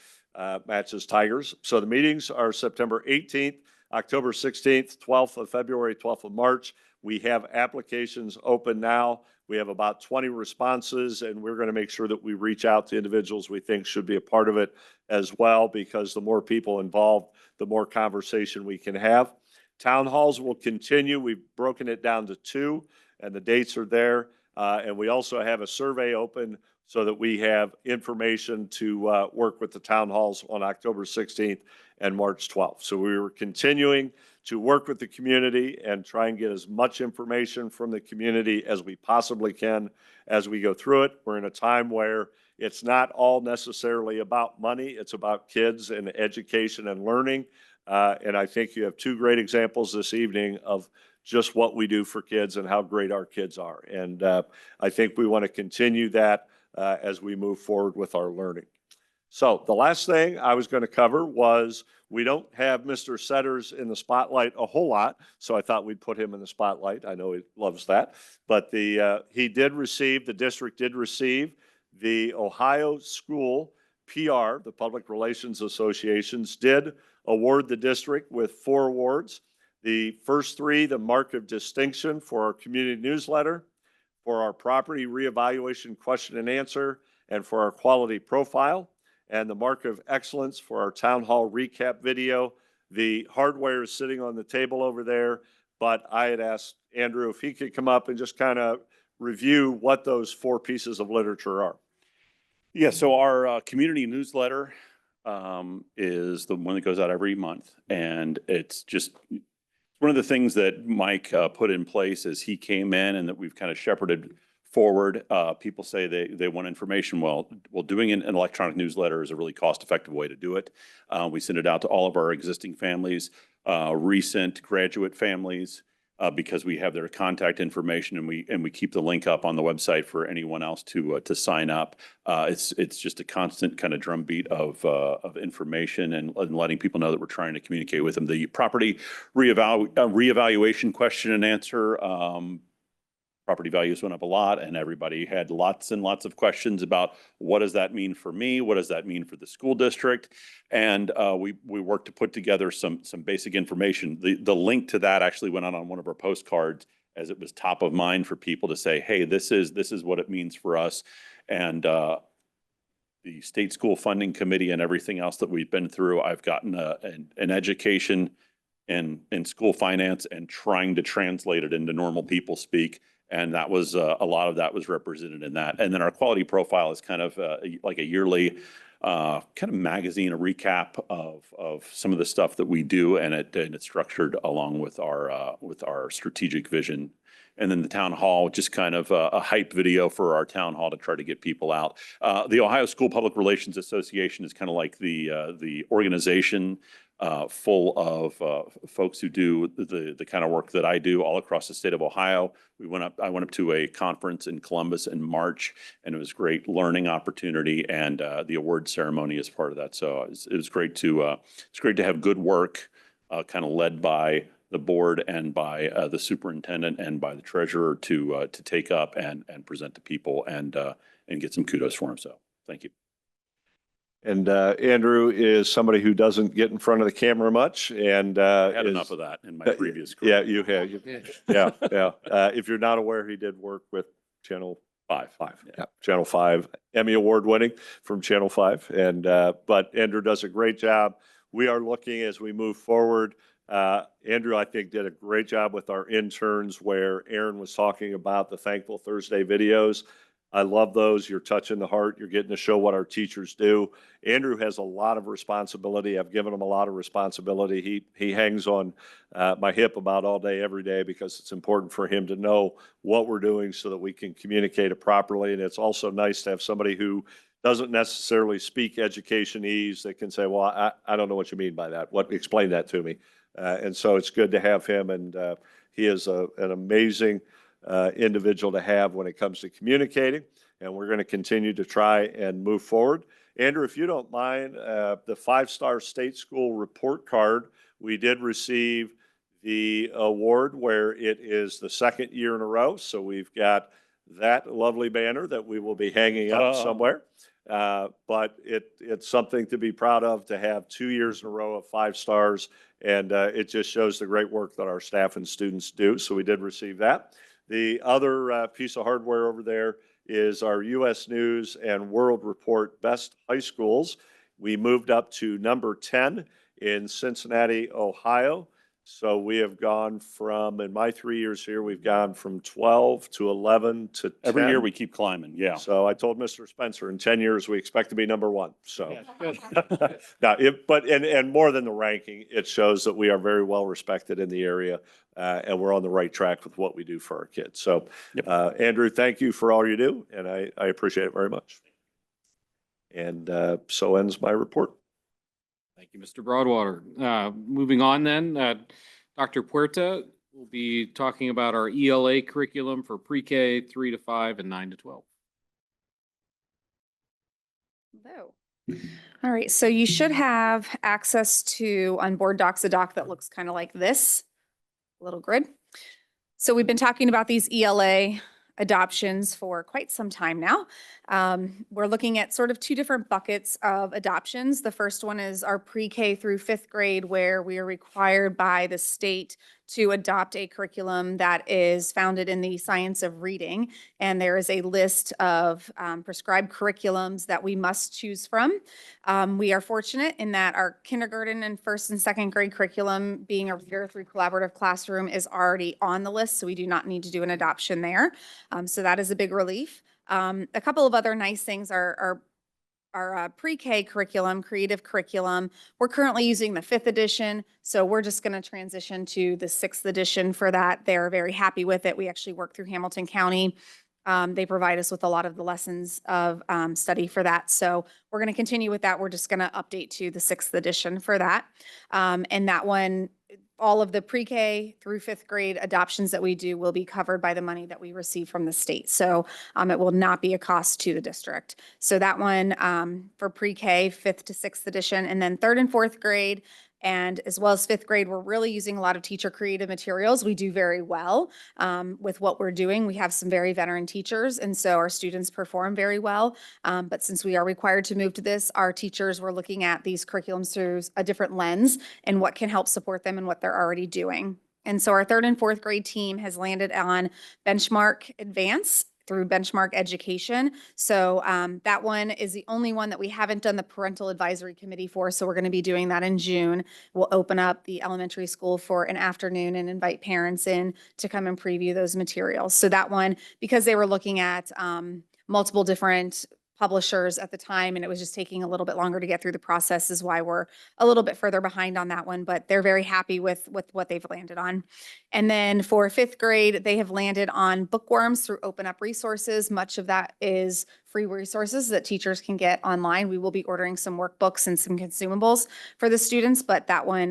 matches Tigers. So the meetings are September 18th, October 16th, 12th of February, 12th of March. We have applications open now. We have about 20 responses, and we're going to make sure that we reach out to individuals we think should be a part of it as well, because the more people involved, the more conversation we can have. Town halls will continue. We've broken it down to 2, and the dates are there. And we also have a survey open so that we have information to work with the town halls on October 16th and March 12th. So we were continuing to work with the community and try and get as much information from the community as we possibly can as we go through it. We're in a time where it's not all necessarily about money. It's about kids and education and learning. And I think you have 2 great examples this evening of just what we do for kids and how great our kids are. And I think we want to continue that as we move forward with our learning. So the last thing I was going to cover was we don't have Mr. Setters in the spotlight a whole lot, so I thought we'd put him in the spotlight. I know he loves that. But the district did receive the Ohio School PR, the Public Relations Associations, did award the district with 4 awards. The first 3, the Mark of Distinction for our community newsletter, for our property reevaluation question and answer, and for our quality profile, and the Mark of Excellence for our town hall recap video. The hardware is sitting on the table over there, but I had asked Andrew if he could come up and just kind of review what those 4 pieces of literature are. Yeah, so our community newsletter is the one that goes out every month, and it's one of the things that Mike put in place as he came in, and that we've kind of shepherded forward. People say they want information. Well, doing an electronic newsletter is a really cost-effective way to do it. We send it out to all of our existing families, recent graduate families, because we have their contact information, and we keep the link up on the website for anyone else to sign up. It's just a constant kind of drumbeat of information and letting people know that we're trying to communicate with them. The property reevaluation question and answer. Property values went up a lot, and everybody had lots and lots of questions about what does that mean for me? What does that mean for the school district? And we worked to put together some basic information. The link to that actually went out on one of our postcards, as it was top of mind for people to say, hey, this is what it means for us. And the state school funding committee and everything else that we've been through, I've gotten an education in school finance and trying to translate it into normal people speak. And that was a lot of that was represented in that. And then our quality profile is kind of like a yearly kind of magazine, a recap of some of the stuff that we do, and it's structured along with our strategic vision. And then the town hall, just kind of a hype video for our town hall to try to get people out. The Ohio School Public Relations Association is kind of like the organization full of folks who do the kind of work that I do all across the state of Ohio. I went up to a conference in Columbus in March, and it was a great learning opportunity, and the award ceremony is part of that. So it was great to have good work kind of led by the board and by the superintendent and by the treasurer to take up and present to people and get some kudos for him. So thank you. And Andrew is somebody who doesn't get in front of the camera much, and I had enough of that in my previous career. Yeah, you have. Yeah. If you're not aware, he did work with Channel 5. Yeah. Channel 5, Emmy Award winning from Channel 5. And but Andrew does a great job. We are looking as we move forward. Andrew, I think, did a great job with our interns, where Aaron was talking about the Thankful Thursday videos. I love those. You're touching the heart. You're getting to show what our teachers do. Andrew has a lot of responsibility. I've given him a lot of responsibility. He hangs on my hip about all day, every day, because it's important for him to know what we're doing so that we can communicate it properly. And it's also nice to have somebody who doesn't necessarily speak educationese that can say, well, I don't know what you mean by that. Explain that to me. And so it's good to have him. And he is an amazing individual to have when it comes to communicating. and we're going to continue to try and move forward. Andrew, if you don't mind, the 5-star state school report card, we did receive the award where it is the second year in a row. So we've got that lovely banner that we will be hanging up somewhere. But it's something to be proud of to have 2 years in a row of 5 stars. And it just shows the great work that our staff and students do. So we did receive that. The other piece of hardware over there is our U.S. News and World Report Best High Schools. We moved up to number 10 in Cincinnati, Ohio. So we have gone from, in my 3 years here, we've gone from 12 to 11 to 10. Every year we keep climbing, yeah. So I told Mr. Spencer, in 10 years, we expect to be number 1. So, Good. now, and more than the ranking, it shows that we are very well respected in the area, and we're on the right track with what we do for our kids. So, Andrew, thank you for all you do, and I appreciate it very much. And so ends my report. Thank you, Mr. Broadwater. Moving on then, Dr. Puerta will be talking about our ELA curriculum for pre-K 3 to 5 and 9 to 12. Hello. All right, so you should have access to on board docs a doc that looks kind of like this, a little grid. So we've been talking about these ELA adoptions for quite some time now. We're looking at sort of 2 different buckets of adoptions. The first one is our pre-K through 5th grade, where we are required by the state to adopt a curriculum that is founded in the science of reading. And there is a list of prescribed curriculums that we must choose from. We are fortunate in that our kindergarten and 1st and 2nd grade curriculum, being a reader through collaborative classroom, is already on the list, so we do not need to do an adoption there. So that is a big relief. A couple of other nice things are our pre-K curriculum, creative curriculum. We're currently using the 5th edition, so we're just going to transition to the 6th edition for that. They're very happy with it. We actually work through Hamilton County. They provide us with a lot of the lessons of study for that. So we're going to continue with that. We're just going to update to the 6th edition for that. And that one, all of the pre-K through 5th grade adoptions that we do will be covered by the money that we receive from the state. So it will not be a cost to the district. So that one for pre-K, 5th to 6th edition, and then 3rd and 4th grade, and as well as 5th grade, we're really using a lot of teacher creative materials. We do very well with what we're doing. We have some very veteran teachers, and so our students perform very well. But since we are required to move to this, our teachers were looking at these curriculums through a different lens and what can help support them and what they're already doing. And so our 3rd and 4th grade team has landed on Benchmark Advance through Benchmark Education. So that one is the only one that we haven't done the parental advisory committee for. So we're going to be doing that in June. We'll open up the elementary school for an afternoon and invite parents in to come and preview those materials. So that one, because they were looking at multiple different publishers at the time, and it was just taking a little bit longer to get through the process, is why we're a little bit further behind on that one, but they're very happy with what they've landed on. And then for 5th grade, they have landed on Bookworms through Open Up Resources. Much of that is free resources that teachers can get online. We will be ordering some workbooks and some consumables for the students, but that one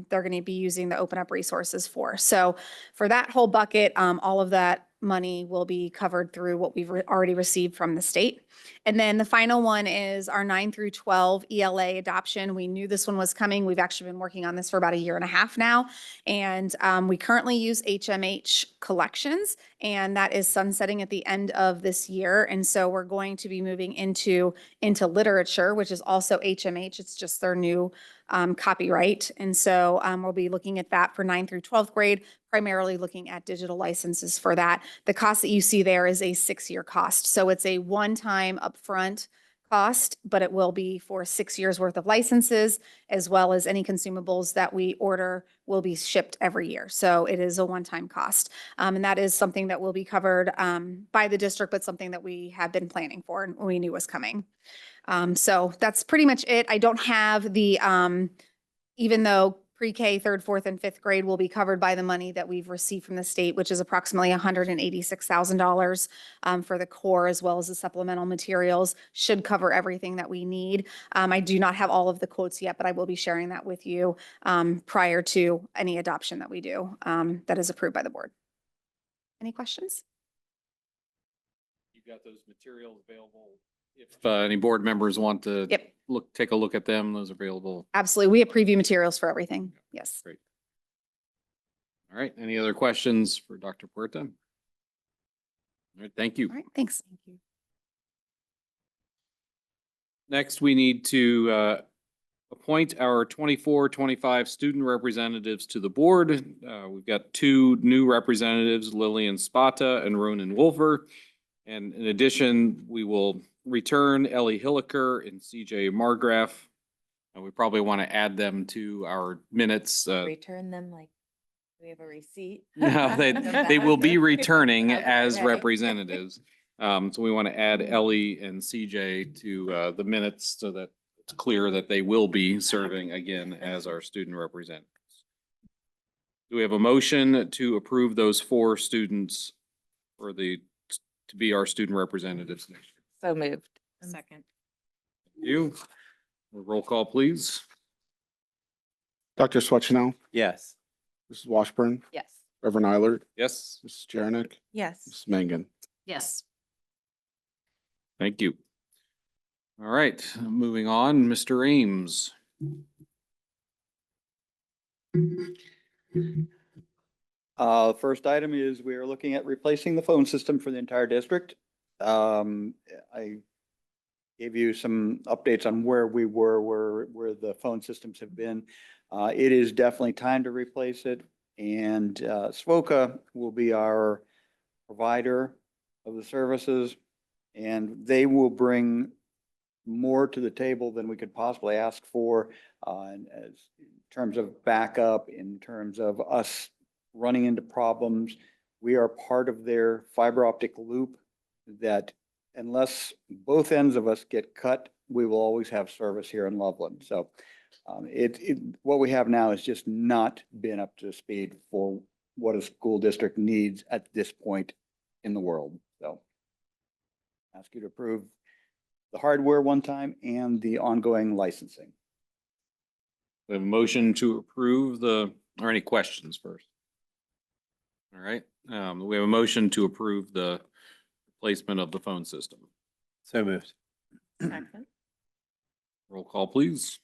they're going to be using the Open Up Resources for. So for that whole bucket, all of that money will be covered through what we've already received from the state. And then the final one is our 9 through 12 ELA adoption. We knew this one was coming. We've actually been working on this for about a year and a half now. And we currently use HMH collections, and that is sunsetting at the end of this year. And so we're going to be moving into literature, which is also HMH. It's just their new copyright. And so we'll be looking at that for 9 through 12th grade, primarily looking at digital licenses for that. The cost that you see there is a 6-year cost. So it's a one-time upfront cost, but it will be for 6 years worth of licenses, as well as any consumables that we order will be shipped every year. So it is a one-time cost. And that is something that will be covered by the district, but something that we have been planning for and we knew was coming. So that's pretty much it. I don't have the, even though pre-K, 3rd, 4th, and 5th grade will be covered by the money that we've received from the state, which is approximately $186,000 for the core, as well as the supplemental materials, should cover everything that we need. I do not have all of the quotes yet, but I will be sharing that with you prior to any adoption that we do that is approved by the board. Any questions? you've got those materials available. If any board members want to Yep, take a look at them, those are available. absolutely. We have preview materials for everything. Yes. Great. All right, any other questions for Dr. Puerta? All right, thank you. All right, thanks. Next, we need to appoint our 24-25 student representatives to the board. We've got two new representatives, Lillian Spata and Ronan Wolfer. And in addition, we will return Ellie Hilliker and CJ Margraf. And we probably want to add them to our minutes. Return them like, we have a receipt. No, they will be returning as Okay. representatives. So we want to add Ellie and CJ to the minutes so that it's clear that they will be serving again as our student representatives. Do we have a motion to approve those four students to be our student representatives next year? So moved. Second. Thank you. Roll call, please. Dr. Swetchnow, Yes. Mrs. Washburn, Yes. Reverend Eilert, Yes, Mrs. Jarenick, Yes. Mrs. Mangan. Yes. thank you. All right, moving on, Mr. Ames. First item is we are looking at replacing the phone system for the entire district. I gave you some updates on where we were, where the phone systems have been. It is definitely time to replace it. And SWOCA will be our provider of the services. And they will bring more to the table than we could possibly in terms of backup, in terms of us running into problems. We are part of their fiber optic loop that unless both ends of us get cut, we will always have service here in Loveland. So what we have now has just not been up to speed for what a school district needs at this point in the world. So ask you to approve the hardware one time and the ongoing licensing. We have a motion to approve or any questions first? All right, we have a motion to approve the replacement of the phone system. So moved. Second. Roll call, please.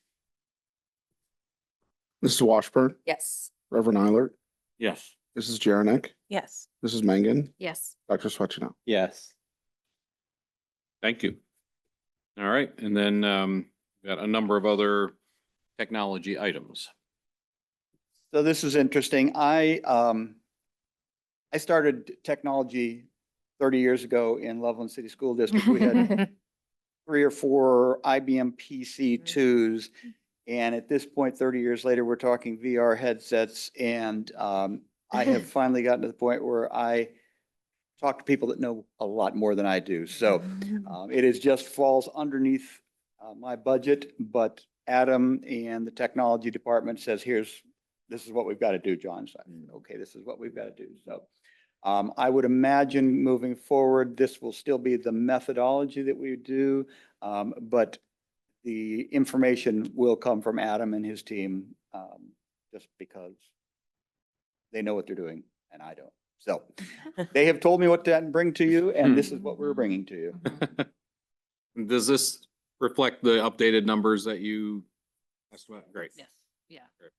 Mrs. Washburn, Yes. Reverend Eilert, Yes. Mrs. Jarenick, Yes. Mrs. Mangan, Yes. Dr. Swetchnow. Yes. Thank you. All right, and then we've got a number of other technology items. So this is interesting. I started technology 30 years ago in Loveland City School District. We had 3 or 4 IBM PC2s. And at this point, 30 years later, we're talking VR headsets. And I have finally gotten to the point where I talk to people that know a lot more than I do. So it is just falls underneath my budget, but Adam and the technology department says, this is what we've got to do, John. So I said, okay, this is what we've got to do. So I would imagine moving forward, this will still be the methodology that we do, but the information will come from Adam and his team just because they know what they're doing and I don't. So they have told me what to bring to you, and this is what we're bringing to you. Does this reflect the updated numbers that you? That's what, great. Yes. Yeah. Great.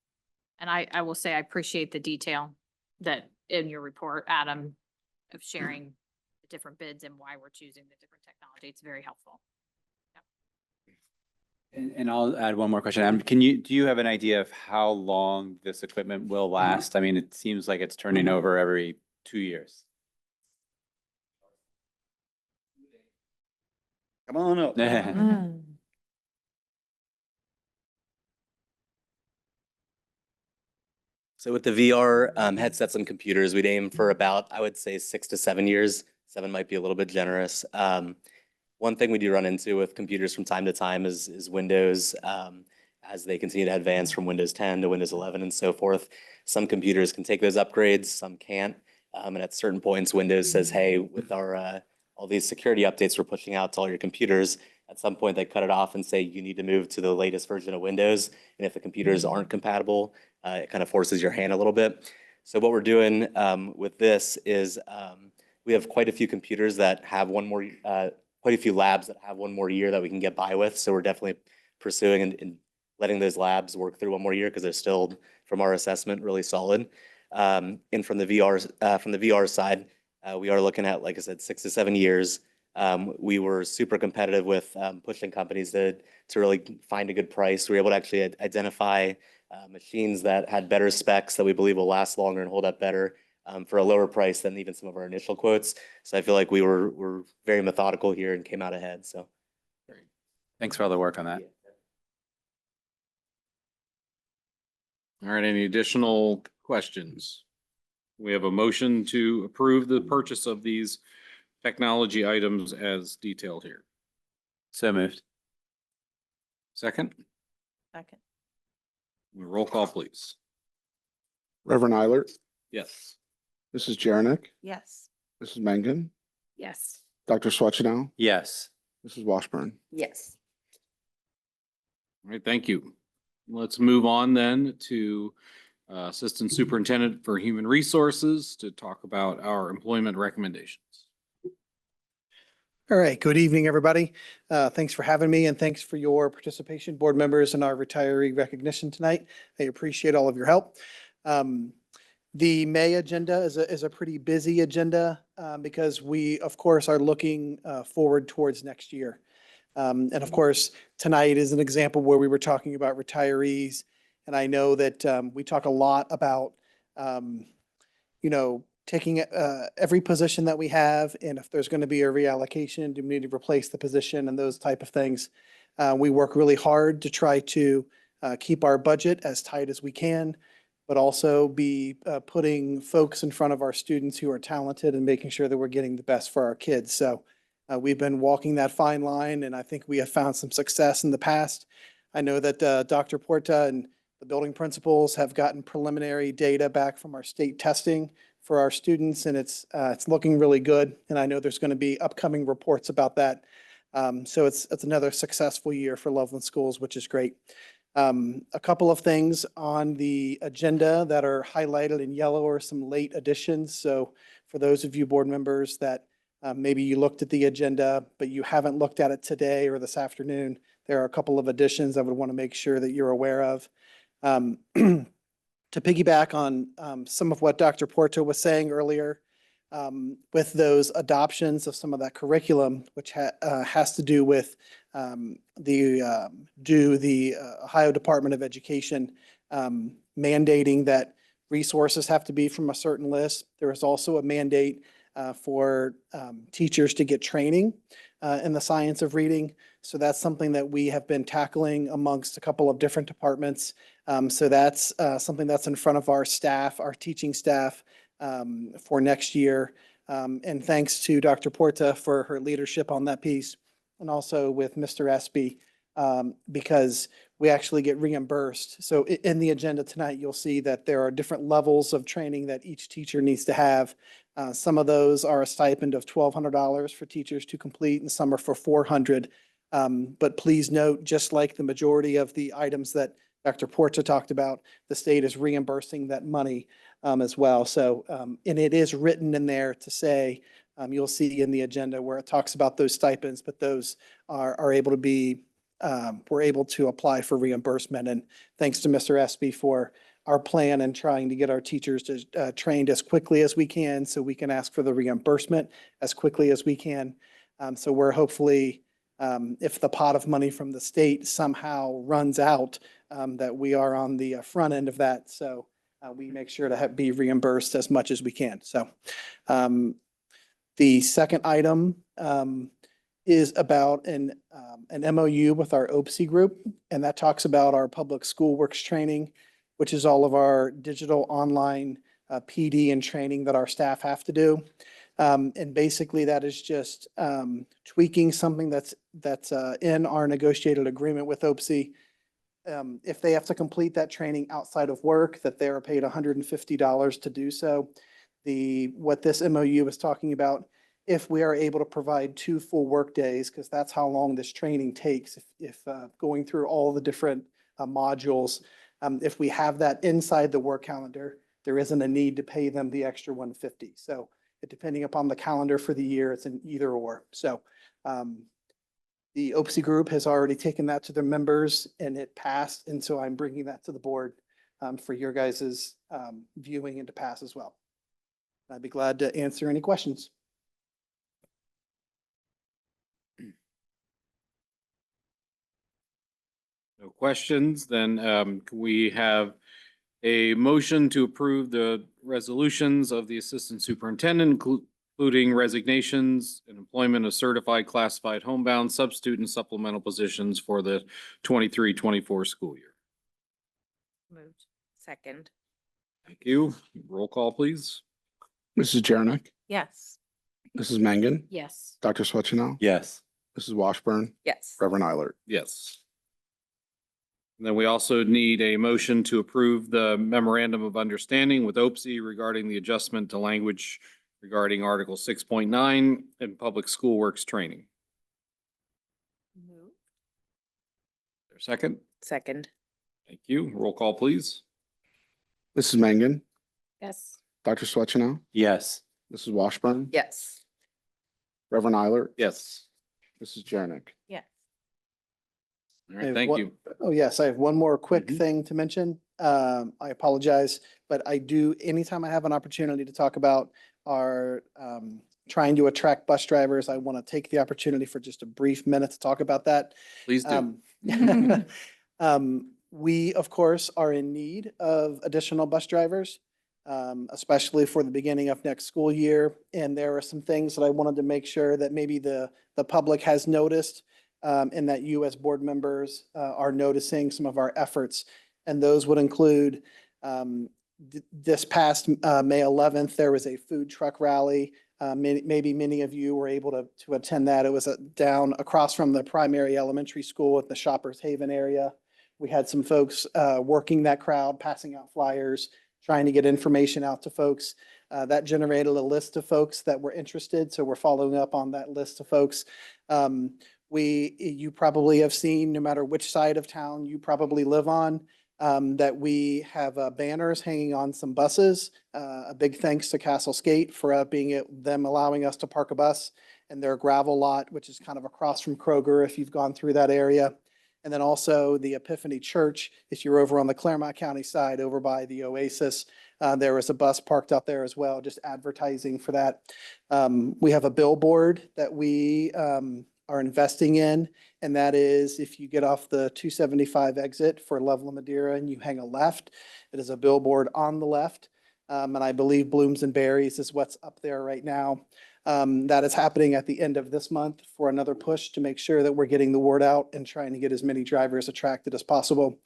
And I will say I appreciate the detail that in your report, Adam, of sharing the different bids and why we're choosing the different technology. It's very helpful. And I'll add one more question. Do you have an idea of how long this equipment will last? I mean, it seems like it's turning over every 2 years. Come on up. So with the VR headsets and computers, we'd aim for about, I would say, 6 to 7 years. 7 might be a little bit generous. One thing we do run into with computers from time to time is Windows. As they continue to advance from Windows 10 to Windows 11 and so forth, some computers can take those upgrades, some can't. And at certain points, Windows says, hey, with our all these security updates we're pushing out to all your computers, at some point they cut it off and say you need to move to the latest version of Windows. And if the computers aren't compatible, it kind of forces your hand a little bit. So what we're doing with this is We have quite a few computers that have one more, quite a few labs that have one more year that we can get by with. So we're definitely pursuing and letting those labs work through one more year because they're still, from our assessment, really solid. And from the VR side, we are looking at, like I said, 6 to 7 years. We were super competitive with pushing companies to really find a good price. We were able to actually identify machines that had better specs that we believe will last longer and hold up better for a lower price than even some of our initial quotes. So I feel like we're very methodical here and came out ahead. So Thanks for all the work on that. All right, any additional questions? We have a motion to approve the purchase of these technology items as detailed here. So moved. Second, Second. roll call, please. Reverend Eilert, Yes. Mrs. Jarenick, Yes. Mrs. Mangan, Yes. Dr. Swetchnow, Yes. Mrs. Washburn. Yes. All right, thank you. Let's move on then to Assistant Superintendent for Human Resources to talk about our employment recommendations. All right, good evening, everybody. Thanks for having me and thanks for your participation, board members, in our retiree recognition tonight. I appreciate all of your help. The May agenda is a pretty busy agenda because we, of course, are looking forward towards next year. And of course, tonight is an example where we were talking about retirees. And I know that we talk a lot about, taking every position that we have, and if there's going to be a reallocation, do we need to replace the position and those type of things. We work really hard to try to keep our budget as tight as we can, but also be putting folks in front of our students who are talented and making sure that we're getting the best for our kids. So we've been walking that fine line, and I think we have found some success in the past. I know that Dr. Porta and the building principals have gotten preliminary data back from our state testing for our students, and it's looking really good. And I know there's going to be upcoming reports about that. So it's another successful year for Loveland Schools, which is great. A couple of things on the agenda that are highlighted in yellow are some late additions. So for those of you board members that maybe you looked at the agenda, but you haven't looked at it today or this afternoon, there are a couple of additions I would want to make sure that you're aware of. To piggyback on some of what Dr. Porto was saying earlier, with those adoptions of some of that curriculum, which has to do with the Ohio Department of Education mandating that resources have to be from a certain list. There is also a mandate for teachers to get training in the science of reading. So that's something that we have been tackling amongst a couple of different departments. So that's something that's in front of our staff, our teaching staff, for next year. And thanks to Dr. Porta for her leadership on that piece, and also with Mr. Espy, because we actually get reimbursed. So in the agenda tonight, you'll see that there are different levels of training that each teacher needs to have. Some of those are a stipend of $1,200 for teachers to complete, and some are for $400. But please note, just like the majority of the items that Dr. Porta talked about, the state is reimbursing that money as well. So, and it is written in there to say, you'll see in the agenda where it talks about those stipends, but those are able to be, we're able to apply for reimbursement. And thanks to Mr. Espy for our plan and trying to get our teachers to trained as quickly as we can, so we can ask for the reimbursement as quickly as we can. So we're hopefully, if the pot of money from the state somehow runs out, that we are on the front end of that. So we make sure to be reimbursed as much as we can. So the second item is about an MOU with our OPSI group, and that talks about our public school works training, which is all of our digital online PD and training that our staff have to do. And basically that is just tweaking something that's in our negotiated agreement with OPSI. If they have to complete that training outside of work, that they are paid $150 to do so. What this MOU is talking about, if we are able to provide 2 full work days, because that's how long this training takes, if going through all the different modules, if we have that inside the work calendar, there isn't a need to pay them the extra $150. So Depending upon the calendar for the year, it's an either or. So the OPSI group has already taken that to their members and it passed. And so I'm bringing that to the board for your guys's viewing and to pass as well. I'd be glad to answer any questions. No questions, then can we have a motion to approve the resolutions of the Assistant Superintendent, including resignations and employment of certified classified homebound substitute and supplemental positions for the 23-24 school year? Moved. Second. Thank you. Roll call, please. Mrs. Jarenick, Yes. Mrs. Mangan, Yes. Dr. Swetchinow, Yes. Mrs. Washburn, Yes. Reverend Eilert. Yes. And then we also need a motion to approve the memorandum of understanding with OPSI regarding the adjustment to language regarding Article 6.9 and Public School Works training. Moved. There a second? Second. Thank you. Roll call, please. Mrs. Mangan, Yes. Dr. Swetchinow, Yes. Mrs. Washburn, Yes. Reverend Eilert, Yes. Mrs. Jarenick. Yes. All I right, have thank one- you. Oh, yes, I have one more quick Mhm. thing to mention. I apologize, but I do, anytime I have an opportunity to talk about our trying to attract bus drivers, I want to take the opportunity for just a brief minute to talk about that. Please do. We, of course, are in need of additional bus drivers, especially for the beginning of next school year. And there are some things that I wanted to make sure that maybe the public has noticed, and that you as board members are noticing some of our efforts. And those would include this past May 11th, there was a food truck rally. Maybe many of you were able to attend that. It was down across from the primary elementary school at the Shoppers Haven area. We had some folks working that crowd, passing out flyers, trying to get information out to folks. That generated a list of folks that were interested, so we're following up on that list of folks. You probably have seen, no matter which side of town you probably live on, that we have banners hanging on some buses. A big thanks to Castle Skate for them allowing us to park a bus in their gravel lot, which is kind of across from Kroger if you've gone through that area. And then also the Epiphany Church, if you're over on the Claremont County side, over by the Oasis, there was a bus parked out there as well, just advertising for that. We have a billboard that we are investing in, and that is if you get off the 275 exit for Loveland Madeira and you hang a left, it is a billboard on the left. And I believe Blooms and Berries is what's up there right now. That is happening at the end of this month for another push to make sure that we're getting the word out and trying to get as many drivers attracted as possible.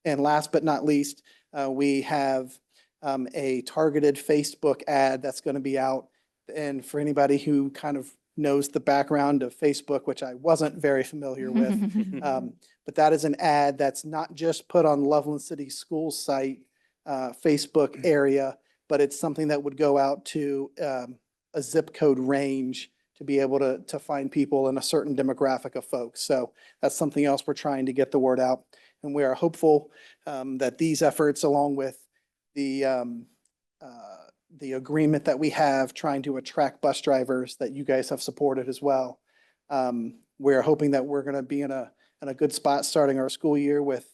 And last but not least, we have a targeted Facebook ad that's going to be out. And for anybody who kind of knows the background of Facebook, which I wasn't very familiar with, but that is an ad that's not just put on Loveland City Schools site, Facebook area, but it's something that would go out to a zip code range to be able to find people in a certain demographic of folks. So that's something else we're trying to get the word out. And we are hopeful that these efforts, along with the agreement that we have trying to attract bus drivers that you guys have supported as well. We're hoping that we're going to be in a good spot starting our school year with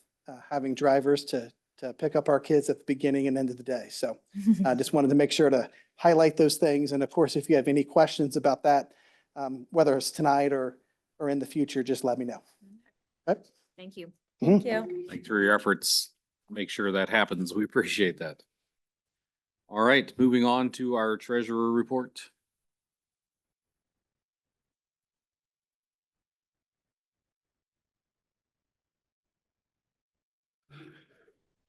having drivers to pick up our kids at the beginning and end of the day. So I just wanted to make sure to highlight those things. And of course, if you have any questions about that, whether it's tonight or in the future, just let me know. Okay? Thank you. Thank you. Thanks for your efforts. Make sure that happens. We appreciate that. All right, moving on to our treasurer report.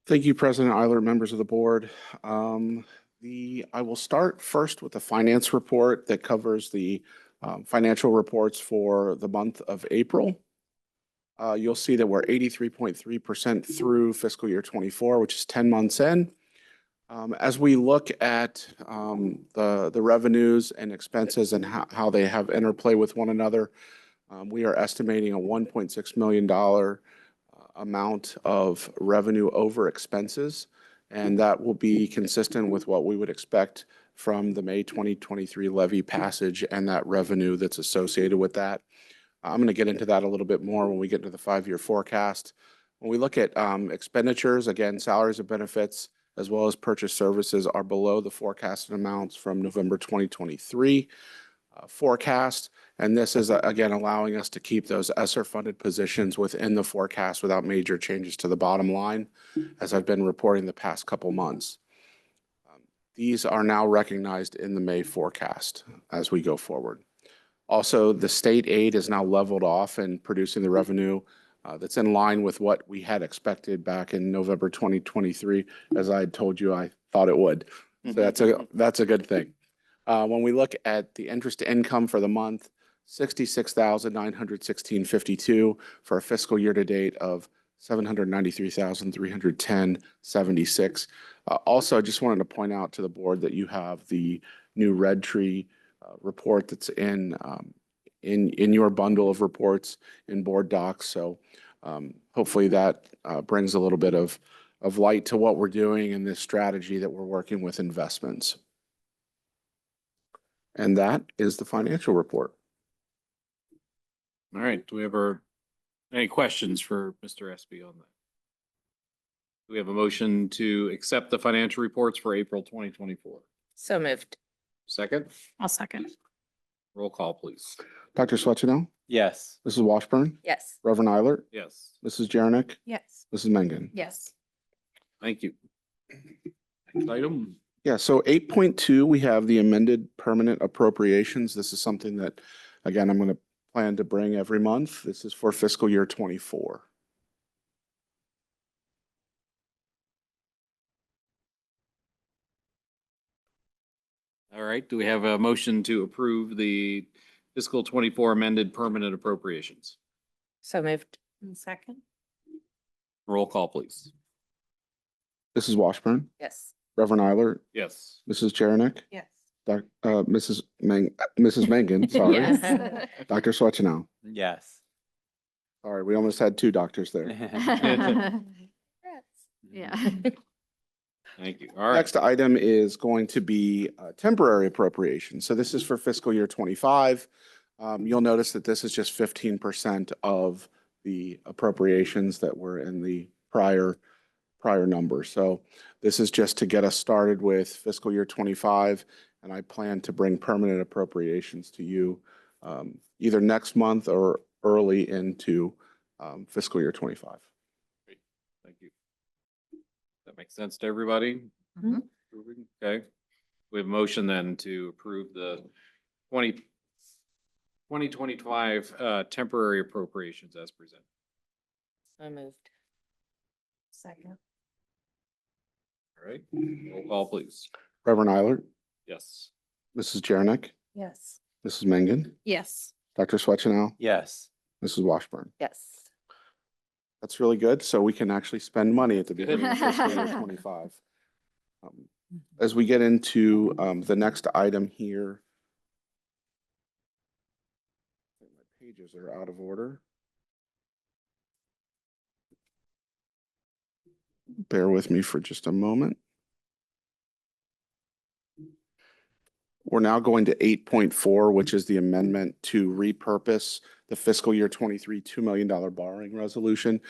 Thank you, President Eilert, members of the board. I will start first with the finance report that covers the financial reports for the month of April. You'll see that we're 83.3% through fiscal year 24, which is 10 months in. As we look at the revenues and expenses and how they have interplay with one another, we are estimating a $1.6 million amount of revenue over expenses, and that will be consistent with what we would expect from the May 2023 levy passage and that revenue that's associated with that. I'm going to get into that a little bit more when we get into the 5-year forecast. When we look at expenditures, again, salaries and benefits, as well as purchase services are below the forecasted amounts from November 2023 forecast. And this is, again, allowing us to keep those ESSER funded positions within the forecast without major changes to the bottom line, as I've been reporting the past couple months. These are now recognized in the May forecast as we go forward. Also, the state aid is now leveled off and producing the revenue that's in line with what we had expected back in November 2023, as I had told you I thought it would. So that's a good thing. When we look at the interest income for the month, 66,916.52 for a fiscal year to date of 793,310.76. Also, I just wanted to point out to the board that you have the new Red Tree report that's in your bundle of reports in board docs. So hopefully that brings a little bit of light to what we're doing in this strategy that we're working with investments. And that is the financial report. All right, do we have any questions for Mr. Espy on that? Do we have a motion to accept the financial reports for April 2024? So moved. Second, I'll second. roll call, please. Dr. Swetchino, Yes. Mrs. Washburn, Yes. Reverend Eilert, Yes, Mrs. Jarenick, Yes. Mrs. Mengen. Yes. thank you. Next item. Yeah, so 8.2, we have the amended permanent appropriations. This is something that, again, I'm going to plan to bring every month. This is for fiscal year 24. All right, do we have a motion to approve the fiscal 24 amended permanent appropriations? So moved. Second. Roll call, please. Mrs. Washburn, Yes. Reverend Eilert, Yes. Mrs. Jarenick, Yes. Mrs. Mengen, sorry. Yes. Dr. Swetchino. Yes. Sorry, we almost had 2 doctors there. Yeah. Thank you. All right. Next item is going to be temporary appropriation. So this is for fiscal year 25. You'll notice that this is just 15% of the appropriations that were in the prior number. So this is just to get us started with fiscal year 25. And I plan to bring permanent appropriations to you either next month or early into fiscal year 25. Great. Thank you. That makes sense to everybody? Mhm. Okay. We have a motion then to approve the 2025 temporary appropriations as presented. So moved. Second. All right, roll call, please. Reverend Eilert, Yes. Mrs. Jarenick, Yes. Mrs. Mengen, Yes. Dr. Swetchino, Yes. Mrs. Washburn. Yes. That's really good. So we can actually spend money at the beginning of fiscal year 25. As we get into the next item here, my pages are out of order. Bear with me for just a moment. We're now going to 8.4, which is the amendment to repurpose the fiscal year 23 $2 million borrowing resolution.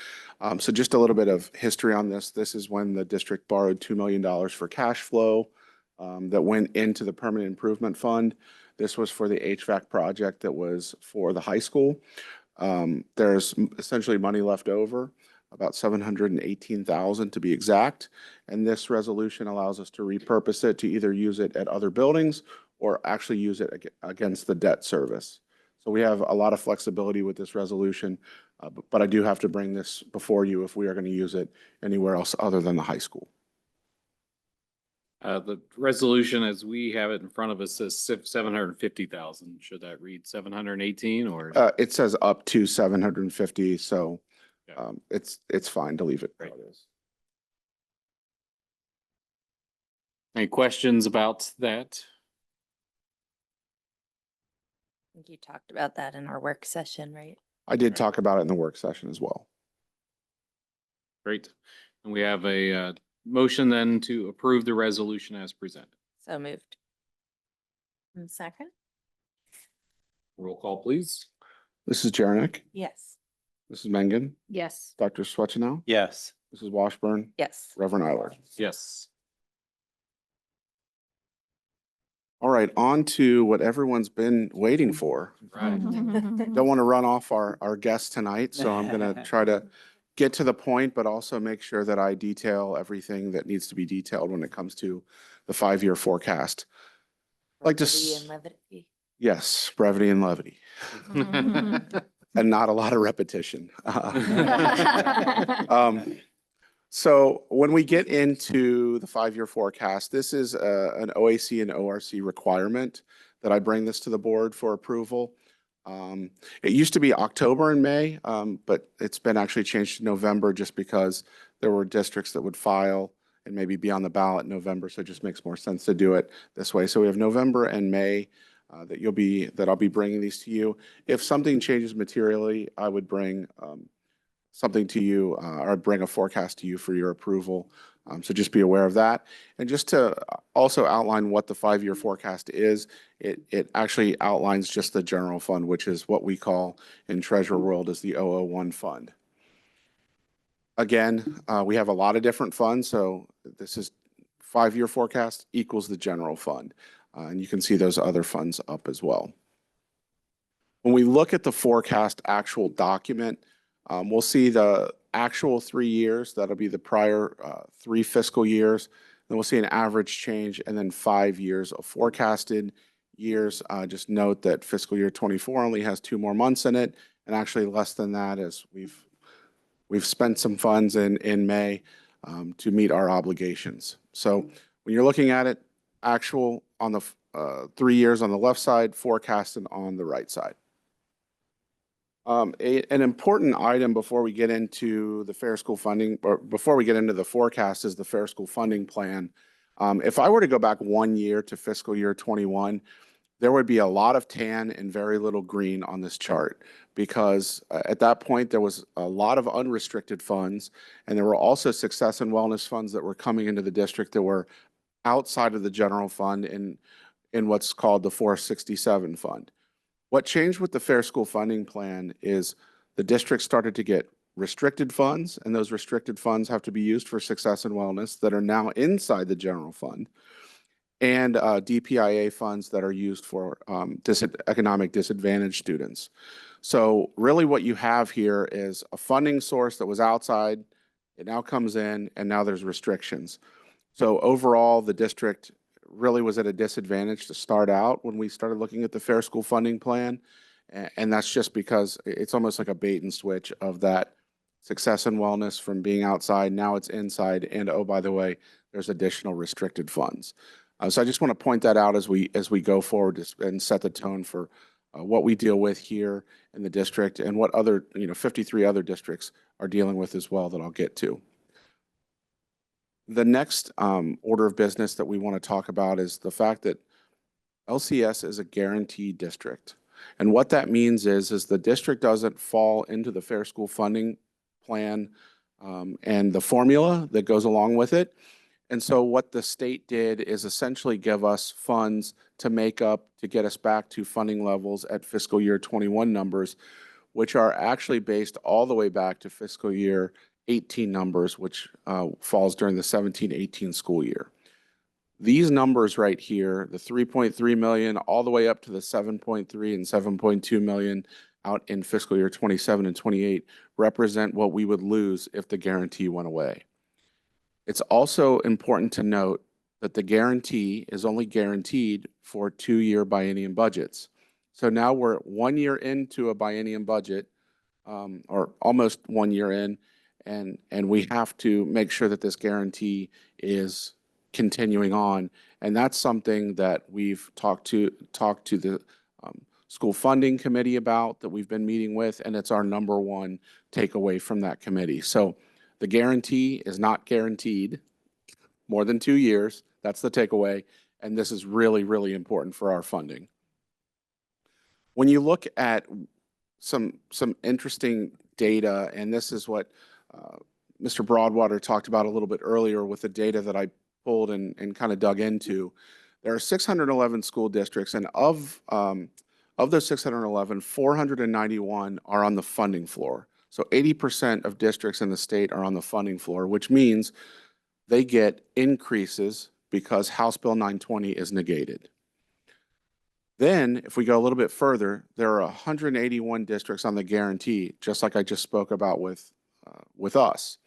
So just a little bit of history on this. This is when the district borrowed $2 million for cash flow that went into the permanent improvement fund. This was for the HVAC project that was for the high school. There's essentially money left over, about $718,000 to be exact. And this resolution allows us to repurpose it to either use it at other buildings or actually use it against the debt service. So we have a lot of flexibility with this resolution, but I do have to bring this before you if we are going to use it anywhere else other than the high school. The resolution as we have it in front of us says 750,000. Should that read 718 or? It says up to 750, so Okay. it's fine to leave it how Great. it is. Any questions about that? I think you talked about that in our work session, right? I did talk about it in the work session as well. Great. And we have a motion then to approve the resolution as presented. So moved. Second? Roll call, please. Mrs. Jarnick, Yes. Mrs. Mengen, Yes. Dr. Swetchenow, Yes. Mrs. Washburn, Yes. Reverend Eiler. Yes. All right, on to what everyone's been waiting for. Right. Don't want to run off our guests tonight, so I'm going to try to get to the point, but also make sure that I detail everything that needs to be detailed when it comes to the 5-year forecast. Like to Brevity s- and levity. Yes, brevity and levity, and not a lot of repetition. So when we get into the 5-year forecast, this is an OAC and ORC requirement that I bring this to the board for approval. It used to be October and May, but it's been actually changed to November just because there were districts that would file and maybe be on the ballot in November, so it just makes more sense to do it this way. So we have November and May that I'll be bringing these to you. If something changes materially, I would bring something to you, or bring a forecast to you for your approval. So just be aware of that. And just to also outline what the 5-year forecast is, it actually outlines just the general fund, which is what we call in Treasurer World as the 001 fund. Again, we have a lot of different funds, so this is 5-year forecast equals the general fund. And you can see those other funds up as well. When we look at the forecast actual document, we'll see the actual 3 years. That'll be the prior 3 fiscal years. Then we'll see an average change and then 5 years of forecasted years. Just note that fiscal year 24 only has 2 more months in it, and actually less than that as we've spent some funds in May to meet our obligations. So when you're looking at it, actual on the 3 years on the left side, forecasted on the right side. An important item before we get into the fair school funding, or before we get into the forecast, is the fair school funding plan. If I were to go back 1 year to fiscal year 21, there would be a lot of tan and very little green on this chart because at that point there was a lot of unrestricted funds, and there were also success and wellness funds that were coming into the district that were outside of the general fund in what's called the 467 fund. What changed with the Fair School Funding Plan is the district started to get restricted funds, and those restricted funds have to be used for success and wellness that are now inside the general fund, and DPIA funds that are used for economic disadvantaged students. So really what you have here is a funding source that was outside, it now comes in, and now there's restrictions. So overall, the district really was at a disadvantage to start out when we started looking at the Fair School Funding Plan. And that's just because it's almost like a bait and switch of that success and wellness from being outside. Now it's inside. And oh, by the way, there's additional restricted funds. So I just want to point that out as we go forward and set the tone for what we deal with here in the district and what other, 53 other districts are dealing with as well that I'll get to. The next order of business that we want to talk about is the fact that LCS is a guaranteed district. And what that means is the district doesn't fall into the Fair School Funding Plan and the formula that goes along with it. And so what the state did is essentially give us funds to get us back to funding levels at fiscal year 21 numbers, which are actually based all the way back to fiscal year 18 numbers, which falls during the 17-18 school year. These numbers right here, the 3.3 million all the way up to the 7.3 and 7.2 million out in fiscal year 27 and 28 represent what we would lose if the guarantee went away. It's also important to note that the guarantee is only guaranteed for 2-year biennium budgets. So now we're 1 year into a biennium budget, or almost 1 year in, and we have to make sure that this guarantee is continuing on. And that's something that we've talked to the school funding committee about, that we've been meeting with, and it's our number one takeaway from that committee. So the guarantee is not guaranteed more than 2 years. That's the takeaway. And this is really, really important for our funding. When you look at some interesting data, and this is what Mr. Broadwater talked about a little bit earlier with the data that I pulled and kind of dug into, There are 611 school districts, and of those 611, 491 are on the funding floor. So 80% of districts in the state are on the funding floor, which means they get increases because House Bill 920 is negated. Then, if we go a little bit further, there are 181 districts on the guarantee, just like I just spoke about with us.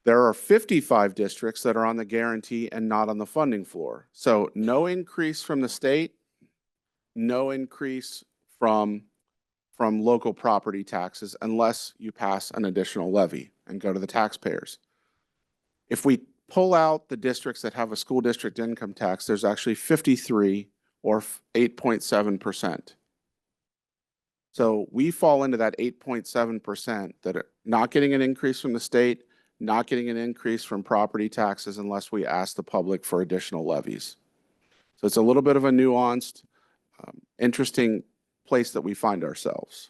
There are 55 districts that are on the guarantee and not on the funding floor. So no increase from the state, no increase from local property taxes unless you pass an additional levy and go to the taxpayers. If we pull out the districts that have a school district income tax, there's actually 53 or 8.7%. So we fall into that 8.7% that are not getting an increase from the state, not getting an increase from property taxes unless we ask the public for additional levies. So it's a little bit of a nuanced, interesting place that we find ourselves.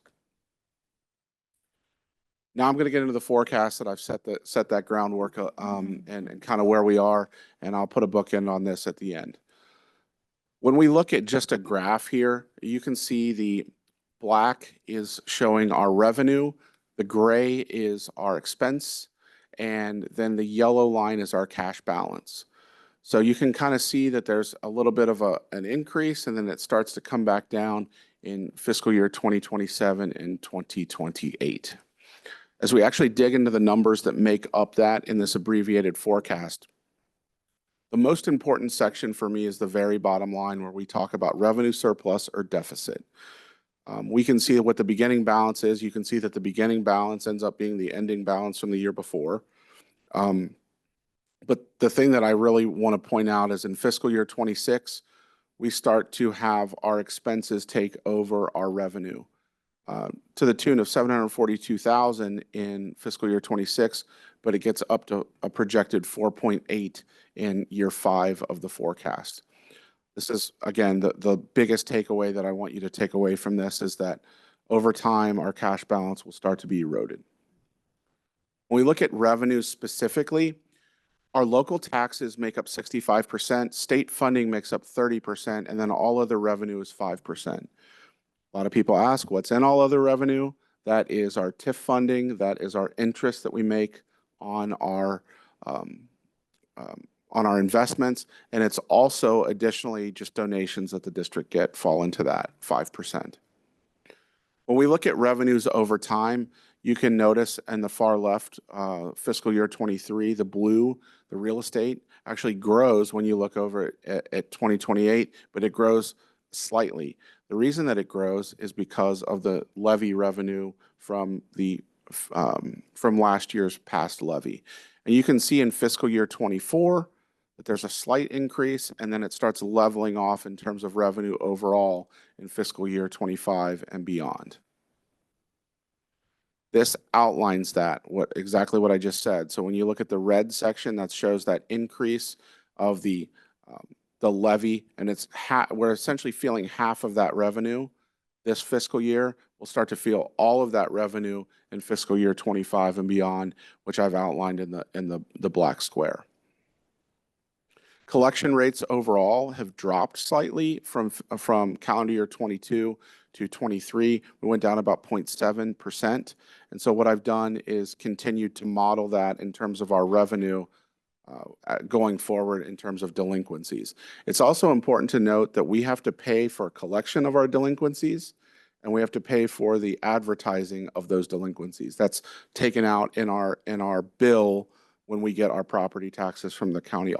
Now I'm going to get into the forecast that I've set that groundwork and kind of where we are, and I'll put a bookend on this at the end. When we look at just a graph here, you can see the black is showing our revenue, the gray is our expense, and then the yellow line is our cash balance. So you can kind of see that there's a little bit of an increase, and then it starts to come back down in fiscal year 2027 and 2028. As we actually dig into the numbers that make up that in this abbreviated forecast, the most important section for me is the very bottom line where we talk about revenue surplus or deficit. We can see what the beginning balance is. You can see that the beginning balance ends up being the ending balance from the year before. But the thing that I really want to point out is in fiscal year 26, we start to have our expenses take over our revenue to the tune of $742,000 in fiscal year 26, but it gets up to a projected 4.8 in year 5 of the forecast. This is, again, the biggest takeaway that I want you to take away from this is that over time, our cash balance will start to be eroded. When we look at revenues specifically, our local taxes make up 65%, state funding makes up 30%, and then all other revenue is 5%. A lot of people ask, what's in all other revenue? That is our TIF funding, that is our interest that we make on our investments, and it's also additionally just donations that the district get fall into that 5%. When we look at revenues over time, you can notice in the far left, fiscal year 23, the blue, the real estate actually grows when you look over at 2028, but it grows slightly. The reason that it grows is because of the levy revenue from last year's past levy. And you can see in fiscal year 24 that there's a slight increase, and then it starts leveling off in terms of revenue overall in fiscal year 25 and beyond. This outlines that, exactly what I just said. So when you look at the red section, that shows that increase of the levy, and it's we're essentially feeling half of that revenue this fiscal year. We'll start to feel all of that revenue in fiscal year 25 and beyond, which I've outlined in the black square. Collection rates overall have dropped slightly from calendar year 22 to 23. We went down about 0.7%. And so what I've done is continued to model that in terms of our revenue going forward in terms of delinquencies. It's also important to note that we have to pay for a collection of our delinquencies, and we have to pay for the advertising of those delinquencies. That's taken out in our bill when we get our property taxes from the county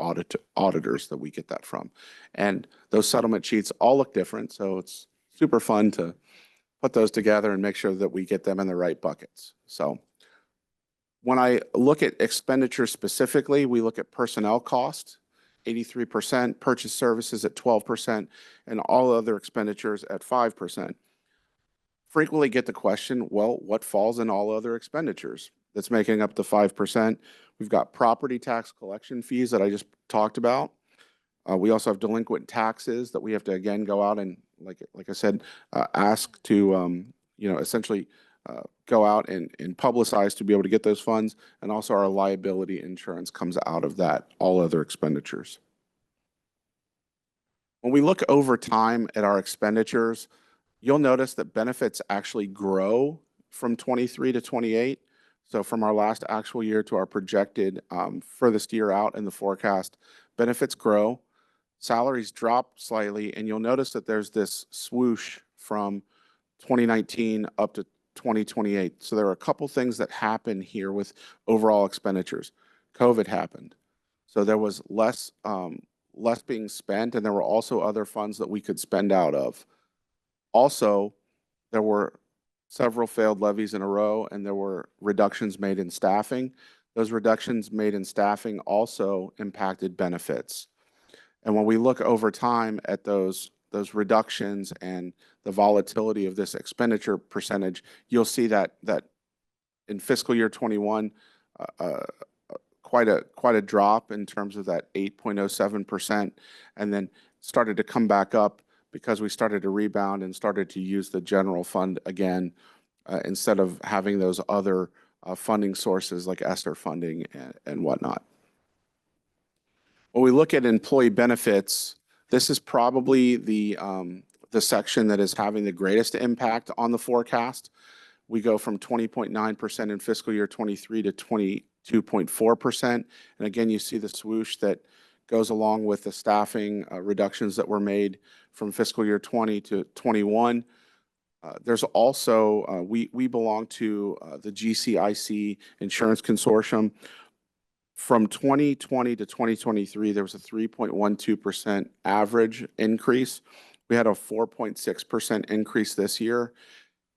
auditors that we get that from. And those settlement sheets all look different, so it's super fun to put those together and make sure that we get them in the right buckets. So when I look at expenditures specifically, we look at personnel cost, 83%, purchase services at 12%, and all other expenditures at 5%. Frequently get the question, well, what falls in all other expenditures that's making up the 5%? We've got property tax collection fees that I just talked about. We also have delinquent taxes that we have to, again, go out and, like I said, ask to, essentially go out and publicize to be able to get those funds. And also our liability insurance comes out of that, all other expenditures. When we look over time at our expenditures, you'll notice that benefits actually grow from 23 to 28. So from our last actual year to our projected furthest year out in the forecast, benefits grow, salaries drop slightly, and you'll notice that there's this swoosh from 2019 up to 2028. So there are a couple things that happen here with overall expenditures. COVID happened. So there was less being spent, and there were also other funds that we could spend out of. Also, there were several failed levies in a row, and there were reductions made in staffing. Those reductions made in staffing also impacted benefits. And when we look over time at those reductions and the volatility of this expenditure percentage, you'll see that in fiscal year 21, quite a drop in terms of that 8.07%, and then started to come back up because we started to rebound and started to use the general fund again, instead of having those other funding sources like ESSER funding and whatnot. When we look at employee benefits, this is probably the section that is having the greatest impact on the forecast. We go from 20.9% in fiscal year 23 to 22.4%. And again, you see the swoosh that goes along with the staffing reductions that were made from fiscal year 20 to 21. There's also, we belong to the GCIC Insurance Consortium. From 2020 to 2023, there was a 3.12% average increase. We had a 4.6% increase this year.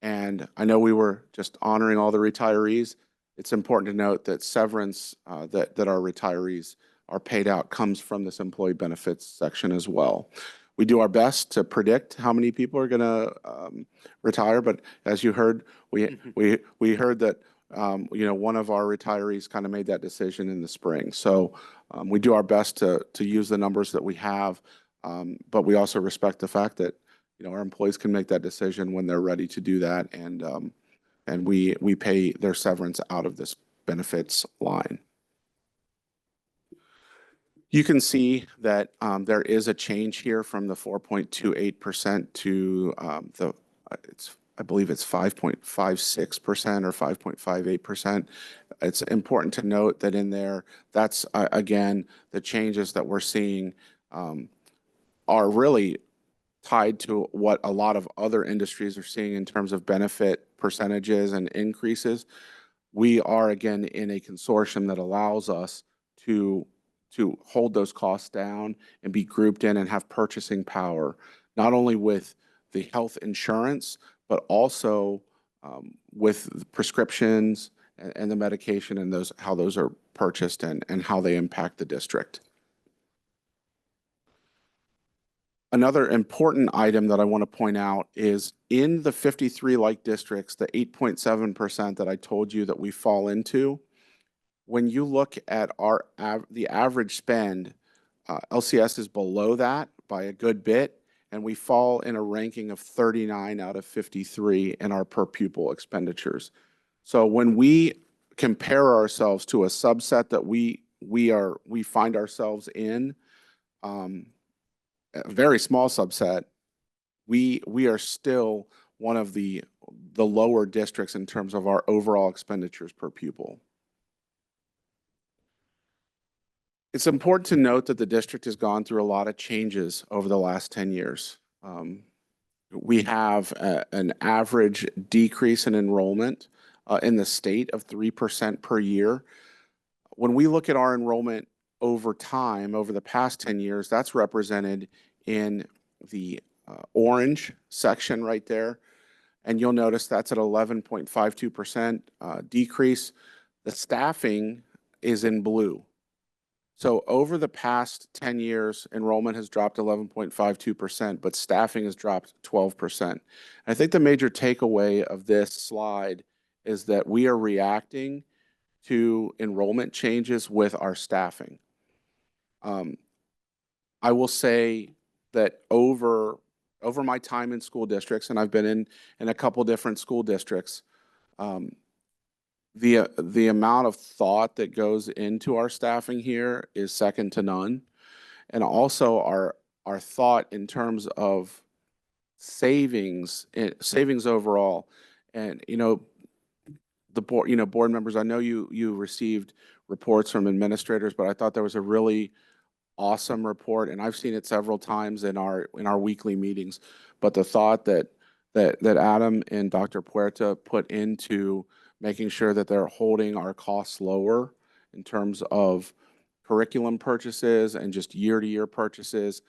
And I know we were just honoring all the retirees. It's important to note that severance that our retirees are paid out comes from this employee benefits section as well. We do our best to predict how many people are going to retire, but as you heard, we heard that one of our retirees kind of made that decision in the spring. So we do our best to use the numbers that we have, but we also respect the fact that our employees can make that decision when they're ready to do that, and we pay their severance out of this benefits line. You can see that there is a change here from the 4.28% to I believe it's 5.56% or 5.58%. It's important to note that in there, that's again, the changes that we're seeing are really tied to what a lot of other industries are seeing in terms of benefit percentages and increases. We are again in a consortium that allows us to hold those costs down and be grouped in and have purchasing power, not only with the health insurance, but also with the prescriptions and the medication and how those are purchased and how they impact the district. Another important item that I want to point out is in the 53 like districts, the 8.7% that I told you that we fall into, when you look at the average spend, LCS is below that by a good bit, and we fall in a ranking of 39 out of 53 in our per pupil expenditures. So when we compare ourselves to a subset that we find ourselves in, a very small subset, we are still one of the lower districts in terms of our overall expenditures per pupil. It's important to note that the district has gone through a lot of changes over the last 10 years. We have an average decrease in enrollment in the state of 3% per year. When we look at our enrollment over time, over the past 10 years, that's represented in the orange section right there. And you'll notice that's at 11.52% decrease. The staffing is in blue. So over the past 10 years, enrollment has dropped 11.52%, but staffing has dropped 12%. I think the major takeaway of this slide is that we are reacting to enrollment changes with our staffing. I will say that over my time in school districts, and I've been in a couple different school districts, the amount of thought that goes into our staffing here is second to none. And also are thought in terms of savings overall. And, the board, board members, I know you received reports from administrators, but I thought there was a really awesome report, and I've seen it several times in our weekly meetings. But the thought that Adam and Dr. Puerta put into making sure that they're holding our costs lower in terms of curriculum purchases and just year-to-year purchases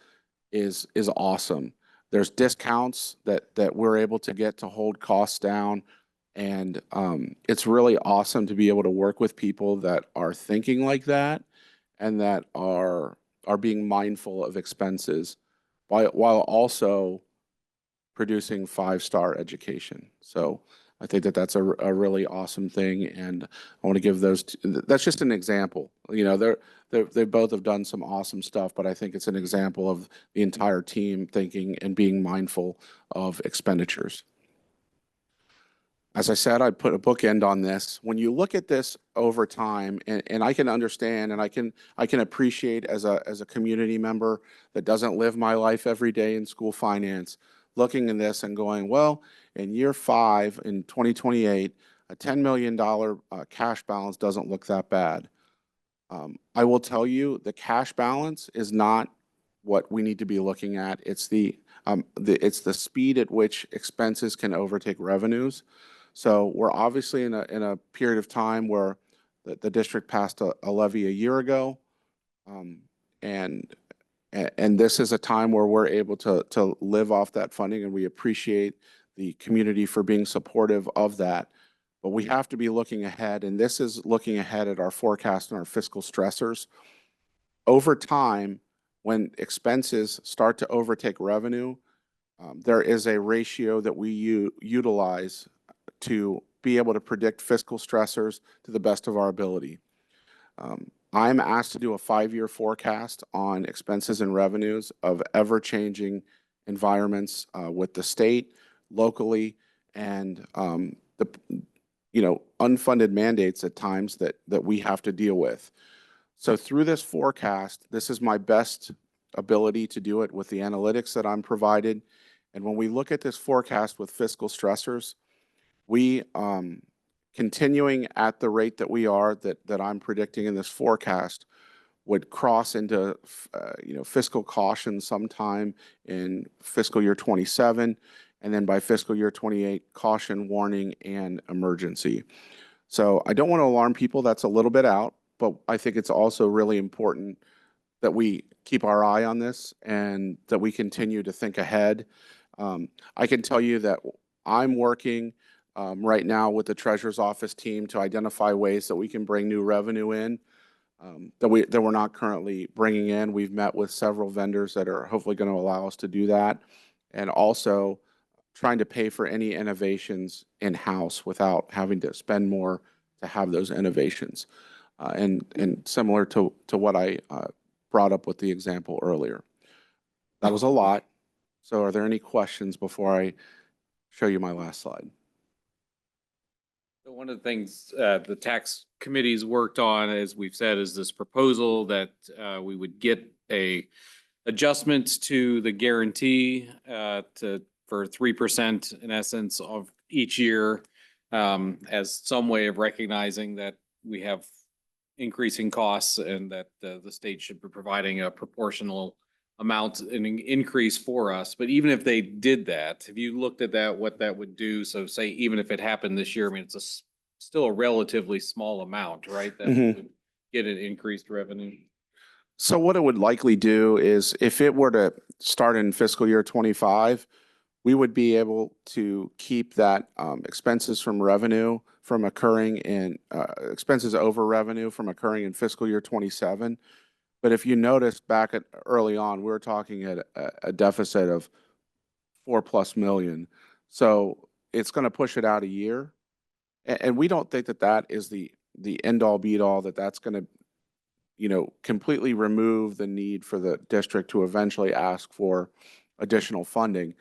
is awesome. There's discounts that we're able to get to hold costs down. And it's really awesome to be able to work with people that are thinking like that and that are being mindful of expenses while also producing five-star education. So I think that that's a really awesome thing, and I want to give those. That's just an example. They both have done some awesome stuff, but I think it's an example of the entire team thinking and being mindful of expenditures. As I said, I put a bookend on this. When you look at this over time, and I can understand and I can appreciate as a community member that doesn't live my life every day in school finance, looking in this and going, well, in year 5 in 2028, a $10 million cash balance doesn't look that bad. I will tell you, the cash balance is not what we need to be looking at. It's the speed at which expenses can overtake revenues. So we're obviously in a period of time where the district passed a levy a year ago, and this is a time where we're able to live off that funding, and we appreciate the community for being supportive of that. But we have to be looking ahead, and this is looking ahead at our forecast and our fiscal stressors. Over time, when expenses start to overtake revenue, there is a ratio that we utilize to be able to predict fiscal stressors to the best of our ability. I'm asked to do a 5-year forecast on expenses and revenues of ever-changing environments with the state, locally, and the unfunded mandates at times that we have to deal with. So through this forecast, this is my best ability to do it with the analytics that I'm provided. And when we look at this forecast with fiscal stressors, we continuing at the rate that we are, that I'm predicting in this forecast, would cross into fiscal caution sometime in fiscal year 27, and then by fiscal year 28, caution, warning, and emergency. So I don't want to alarm people. That's a little bit out, but I think it's also really important that we keep our eye on this and that we continue to think ahead. I can tell you that I'm working right now with the Treasurer's Office team to identify ways that we can bring new revenue in that we're not currently bringing in. We've met with several vendors that are hopefully going to allow us to do that, and also trying to pay for any innovations in-house without having to spend more to have those innovations. And similar to what I brought up with the example earlier. That was a lot. So are there any questions before I show you my last slide? So one of the things the tax committee's worked on, as we've said, is this proposal that we would get adjustments to the guarantee for 3% in essence of each year as some way of recognizing that we have increasing costs and that the state should be providing a proportional amount, an increase for us. But even if they did that, have you looked at that, what that would do? So say, even if it happened this year, I mean, it's still a relatively small amount, right? That would get an increased revenue. So what it would likely do is if it were to start in fiscal year 25, we would be able to keep that expenses from revenue from occurring in expenses over revenue from occurring in fiscal year 27. But if you notice back early on, we were talking at a deficit of $4+ million. So it's going to push it out a year. And we don't think that is the end all be all, that's going to, completely remove the need for the district to eventually ask for additional funding.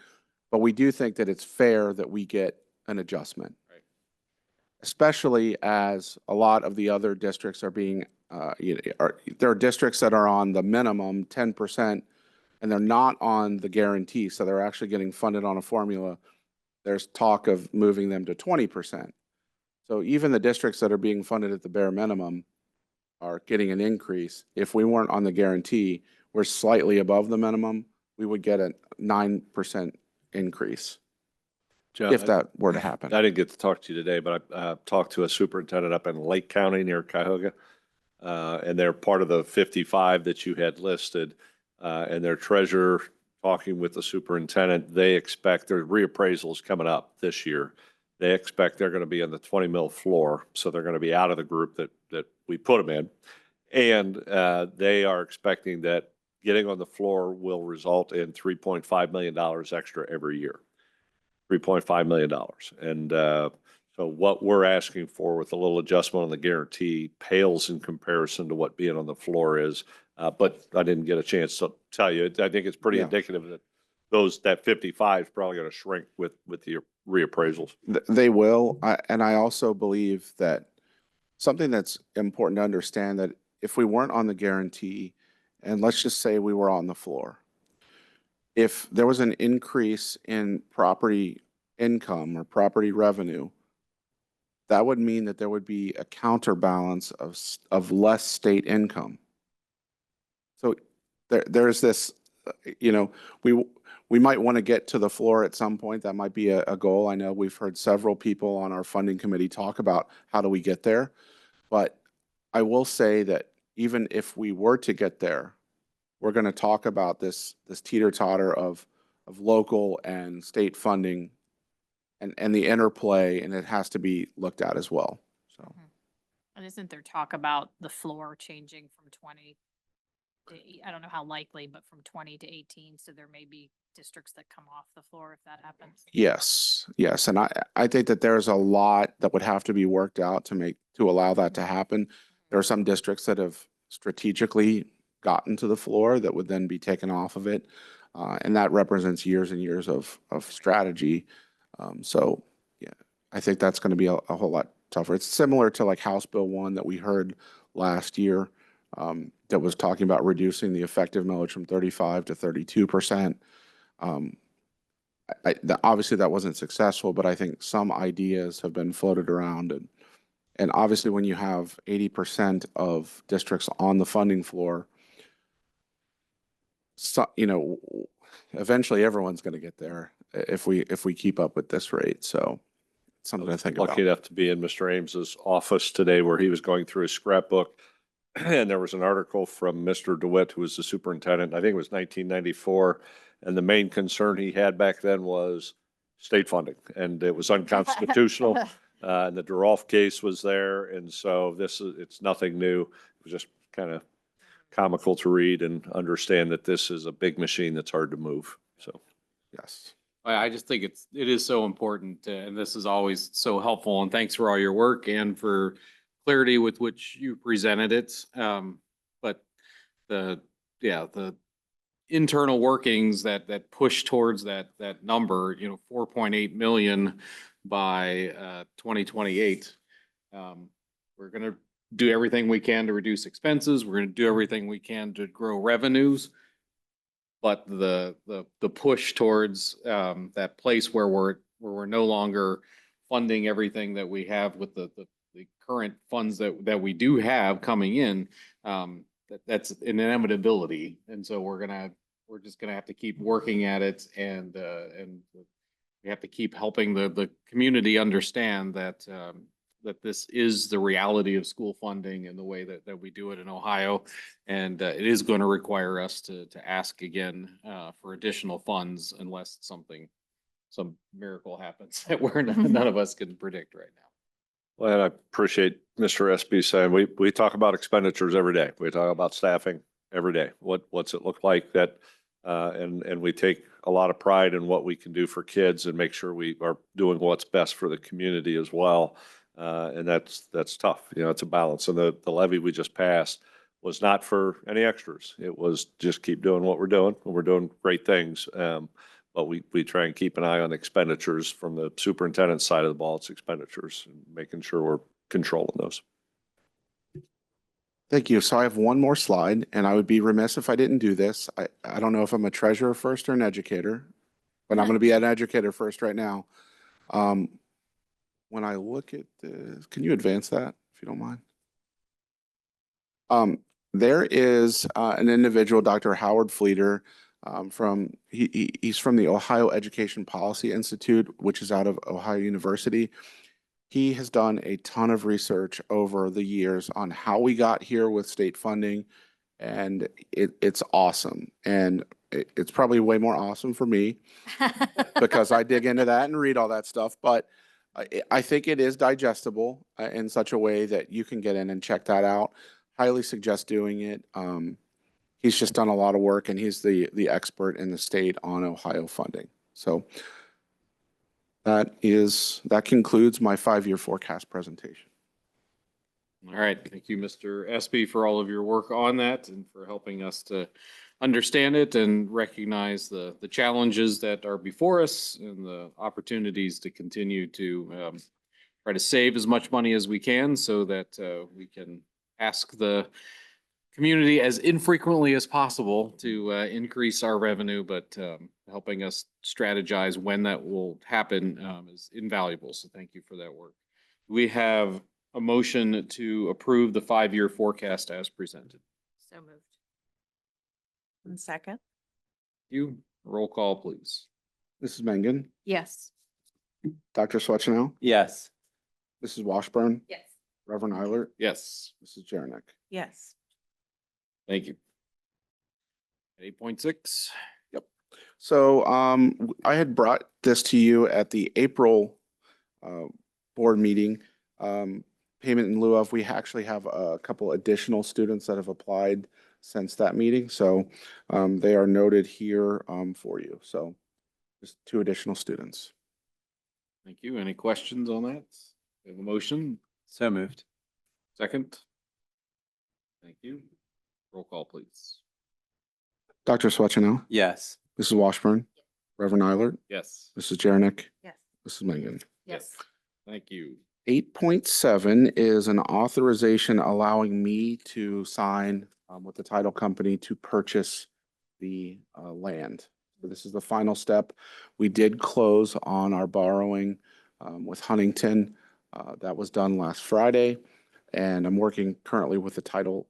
But we do think that it's fair that we get an adjustment. Right. Especially as a lot of the other districts are being, there are districts that are on the minimum 10% and they're not on the guarantee, so they're actually getting funded on a formula, there's talk of moving them to 20%. So even the districts that are being funded at the bare minimum are getting an increase. If we weren't on the guarantee, we're slightly above the minimum, we would get a 9% increase Jeff, if that were to happen. I didn't get to talk to you today, but I talked to a superintendent up in Lake County near Cuyahoga. And they're part of the 55 that you had listed. And their treasurer, talking with the superintendent, they expect their reappraisals coming up this year. They expect they're going to be in the 20 mil floor. So they're going to be out of the group that we put them in. And they are expecting that getting on the floor will result in $3.5 million extra every year. $3.5 million. And so what we're asking for with a little adjustment on the guarantee pales in comparison to what being on the floor is. But I didn't get a chance to tell you. I think it's pretty Yeah. indicative that that 55 is probably going to shrink with the reappraisals. They will. And I also believe that something that's important to understand, that if we weren't on the guarantee, and let's just say we were on the floor, if there was an increase in property income or property revenue, that would mean that there would be a counterbalance of less state income. So there's this, we might want to get to the floor at some point. That might be a goal. I know we've heard several people on our funding committee talk about how do we get there. But I will say that even if we were to get there, we're going to talk about this teeter-totter of local and state funding and the interplay, and it has to be looked at as well. So And isn't there talk about the floor changing from 20 to, I don't know how likely, but from 20 to 18, so there may be districts that come off the floor if that happens? yes, and I think that there's a lot that would have to be worked out to allow that to happen. There are some districts that have strategically gotten to the floor that would then be taken off of it. And that represents years and years of strategy. So yeah, I think that's going to be a whole lot tougher. It's similar to like House Bill 1 that we heard last year, that was talking about reducing the effective millage from 35 to 32%. Obviously that wasn't successful, but I think some ideas have been floated around, and obviously when you have 80% of districts on the funding floor, so, eventually everyone's going to get there if we keep up with this rate. So it's something to think about. Lucky enough to be in Mr. Ames's office today where he was going through his scrapbook, and there was an article from Mr. DeWitt, who was the superintendent. I think it was 1994. And the main concern he had back then was state funding, and it was unconstitutional. And the Durolf case was there. And so it's nothing new. It was just kind of comical to read and understand that this is a big machine that's hard to move. So, yes. I just think it is so important, and this is always so helpful, and thanks for all your work and for clarity with which you presented it. But the internal workings that push towards that number, 4.8 million by 2028. We're going to do everything we can to reduce expenses. We're going to do everything we can to grow revenues. But the push towards that place where we're no longer funding everything that we have with the current funds that we do have coming in, that's an inevitability. And so we're just gonna have to keep working at it, and we have to keep helping the community understand that that this is the reality of school funding and the way that we do it in Ohio. And it is going to require us to ask again for additional funds unless some miracle happens that none of us can predict right now. well, and I appreciate Mr. SB saying we talk about expenditures every day. We talk about staffing every day. What's it look like that, and we take a lot of pride in what we can do for kids and make sure we are doing what's best for the community as well. And that's tough. It's a balance. And the levy we just passed was not for any extras. It was just keep doing what we're doing. And we're doing great things. But we try and keep an eye on expenditures from the superintendent's side of the ball. It's expenditures and making sure we're controlling those. Thank you. So I have one more slide, and I would be remiss if I didn't do this. I don't know if I'm a treasurer first or an educator, but I'm going to be an educator first right now. When I look at this, can you advance that if you don't mind? There is an individual, Dr. Howard Fleeter, he's from the Ohio Education Policy Institute, which is out of Ohio University. He has done a ton of research over the years on how we got here with state funding, and it's awesome. And it's probably way more awesome for me because I dig into that and read all that stuff. But I think it is digestible in such a way that you can get in and check that out. Highly suggest doing it. He's just done a lot of work, and he's the expert in the state on Ohio funding. So that concludes my 5-year forecast presentation. All right, thank you, Mr. Espy, for all of your work on that and for helping us to understand it and recognize the challenges that are before us and the opportunities to continue to try to save as much money as we can so that we can ask the community as infrequently as possible to increase our revenue, but helping us strategize when that will happen is invaluable. So thank you for that work. We have a motion to approve the 5-year forecast as presented. So moved. And second? You, roll call, please. Mrs. Mengen, Yes. Dr. Swetchenow, Yes. Mrs. Washburn, Yes. Reverend Eilert, Yes, Mrs. Jaranek. Yes. thank you. 8.6. So I had brought this to you at the April board meeting. Payment in lieu of, we actually have a couple additional students that have applied since that meeting. So they are noted here for you. So just 2 additional students. Thank you. Any questions on that? We have a motion. So moved. Second. Thank you. Roll call, please. Dr. Swetchenow, Yes. Mrs. Washburn, Reverend Eilert, Yes. Mrs. Jaranek, Yes. Mrs. Mengen. Yes. Thank you. 8.7 is an authorization allowing me to sign with the title company to purchase the land. So this is the final step. We did close on our borrowing with Huntington. That was done last Friday, and I'm working currently with the title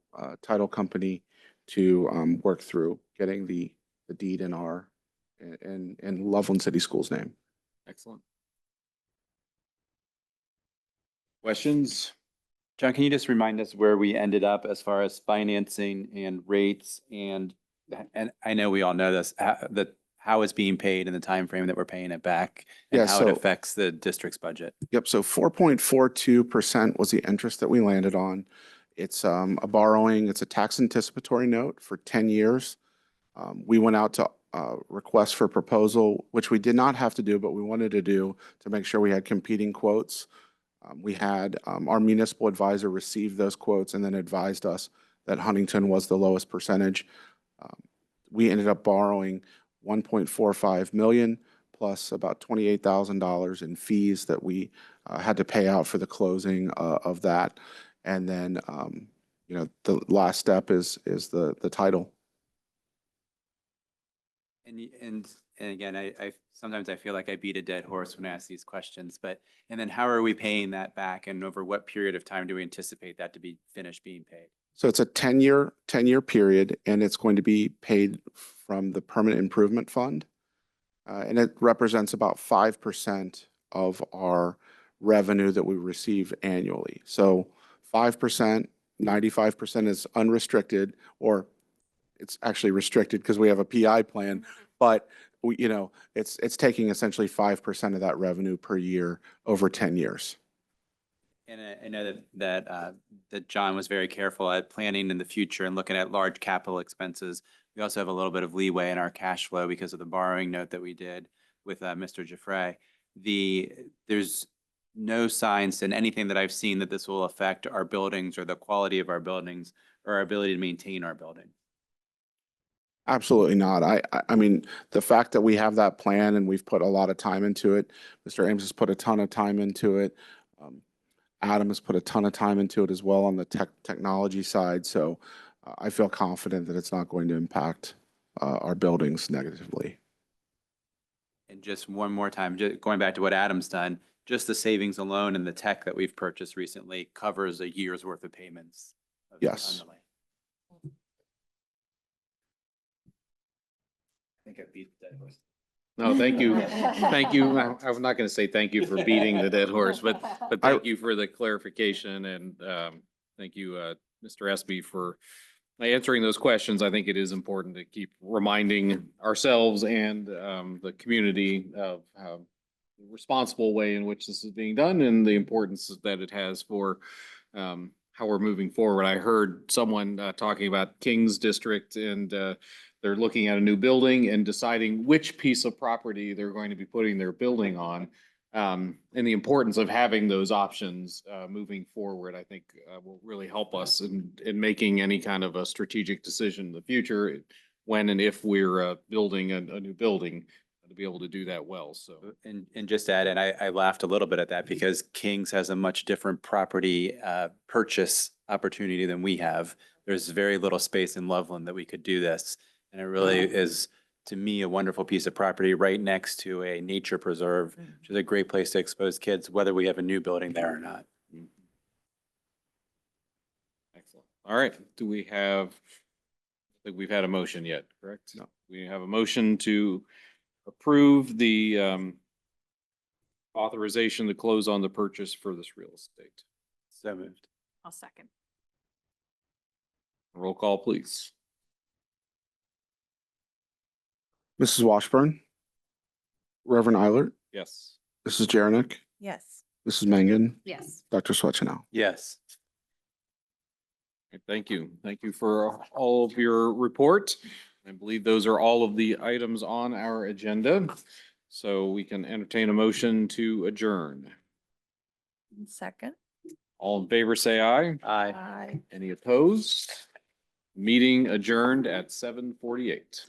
company to work through getting the deed in our in Loveland City Schools' name. Excellent. Questions? John, can you just remind us where we ended up as far as financing and rates and I know we all know this, that how it's being paid and the time frame that we're paying it back and Yeah, how so- it affects the district's budget. Yep, so 4.42% was the interest that we landed on. It's a borrowing, it's a tax anticipatory note for 10 years. We went out to request for proposal, which we did not have to do, but we wanted to do to make sure we had competing quotes. We had our municipal advisor receive those quotes and then advised us that Huntington was the lowest percentage. We ended up borrowing 1.45 million plus about $28,000 in fees that we had to pay out for the closing of that. And then, the last step is the title. And again, I sometimes I feel like I beat a dead horse when I ask these questions, but, and then how are we paying that back and over what period of time do we anticipate that to be finished being paid? So it's a 10-year period, and it's going to be paid from the Permanent Improvement Fund. And it represents about 5% of our revenue that we receive annually. So 5%, 95% is unrestricted, or it's actually restricted because we have a PI plan, but it's taking essentially 5% of that revenue per year over 10 years. And I know that John was very careful at planning in the future and looking at large capital expenses. We also have a little bit of leeway in our cash flow because of the borrowing note that we did with Mr. Giuffre. There's no signs in anything that I've seen that this will affect our buildings or the quality of our buildings or our ability to maintain our building. Absolutely not. I mean, the fact that we have that plan and we've put a lot of time into it, Mr. Ames has put a ton of time into it. Adam has put a ton of time into it as well on the technology side. So I feel confident that it's not going to impact our buildings negatively. And just one more time, just going back to what Adam's done, just the savings alone and the tech that we've purchased recently covers a year's worth of payments. Yes. On the land. I think I beat the dead horse. No, thank you. Thank you. I'm not going to say thank you for beating the dead horse, but thank you for the clarification and thank you, Mr. Espy, for answering those questions. I think it is important to keep reminding ourselves and the community of how the responsible way in which this is being done and the importance that it has for how we're moving forward. I heard someone talking about King's District and they're looking at a new building and deciding which piece of property they're going to be putting their building on. And the importance of having those options moving forward, I think will really help us in making any kind of a strategic decision in the future when and if we're building a new building to be able to do that well. So, And just to add, and I laughed a little bit at that because King's has a much different property purchase opportunity than we have. There's very little space in Loveland that we could do this. And it really is, to me, a wonderful piece of property right next to a nature preserve, which is a great place to expose kids, whether we have a new building there or not. excellent. All right. Do we have, I think we've had a motion yet, correct? No. We have a motion to approve the authorization to close on the purchase for this real estate. So moved. I'll second. Roll call, please. Mrs. Washburn, Reverend Eilert, Yes. Mrs. Jarenick, Yes. Mrs. Mangan, Yes. Dr. Swetchenow. Yes. Okay, thank you. Thank you for all of your report. I believe those are all of the items on our agenda. So we can entertain a motion to adjourn. Second. All in favor, say aye. Aye. Aye. Any opposed? Meeting adjourned at 7:48.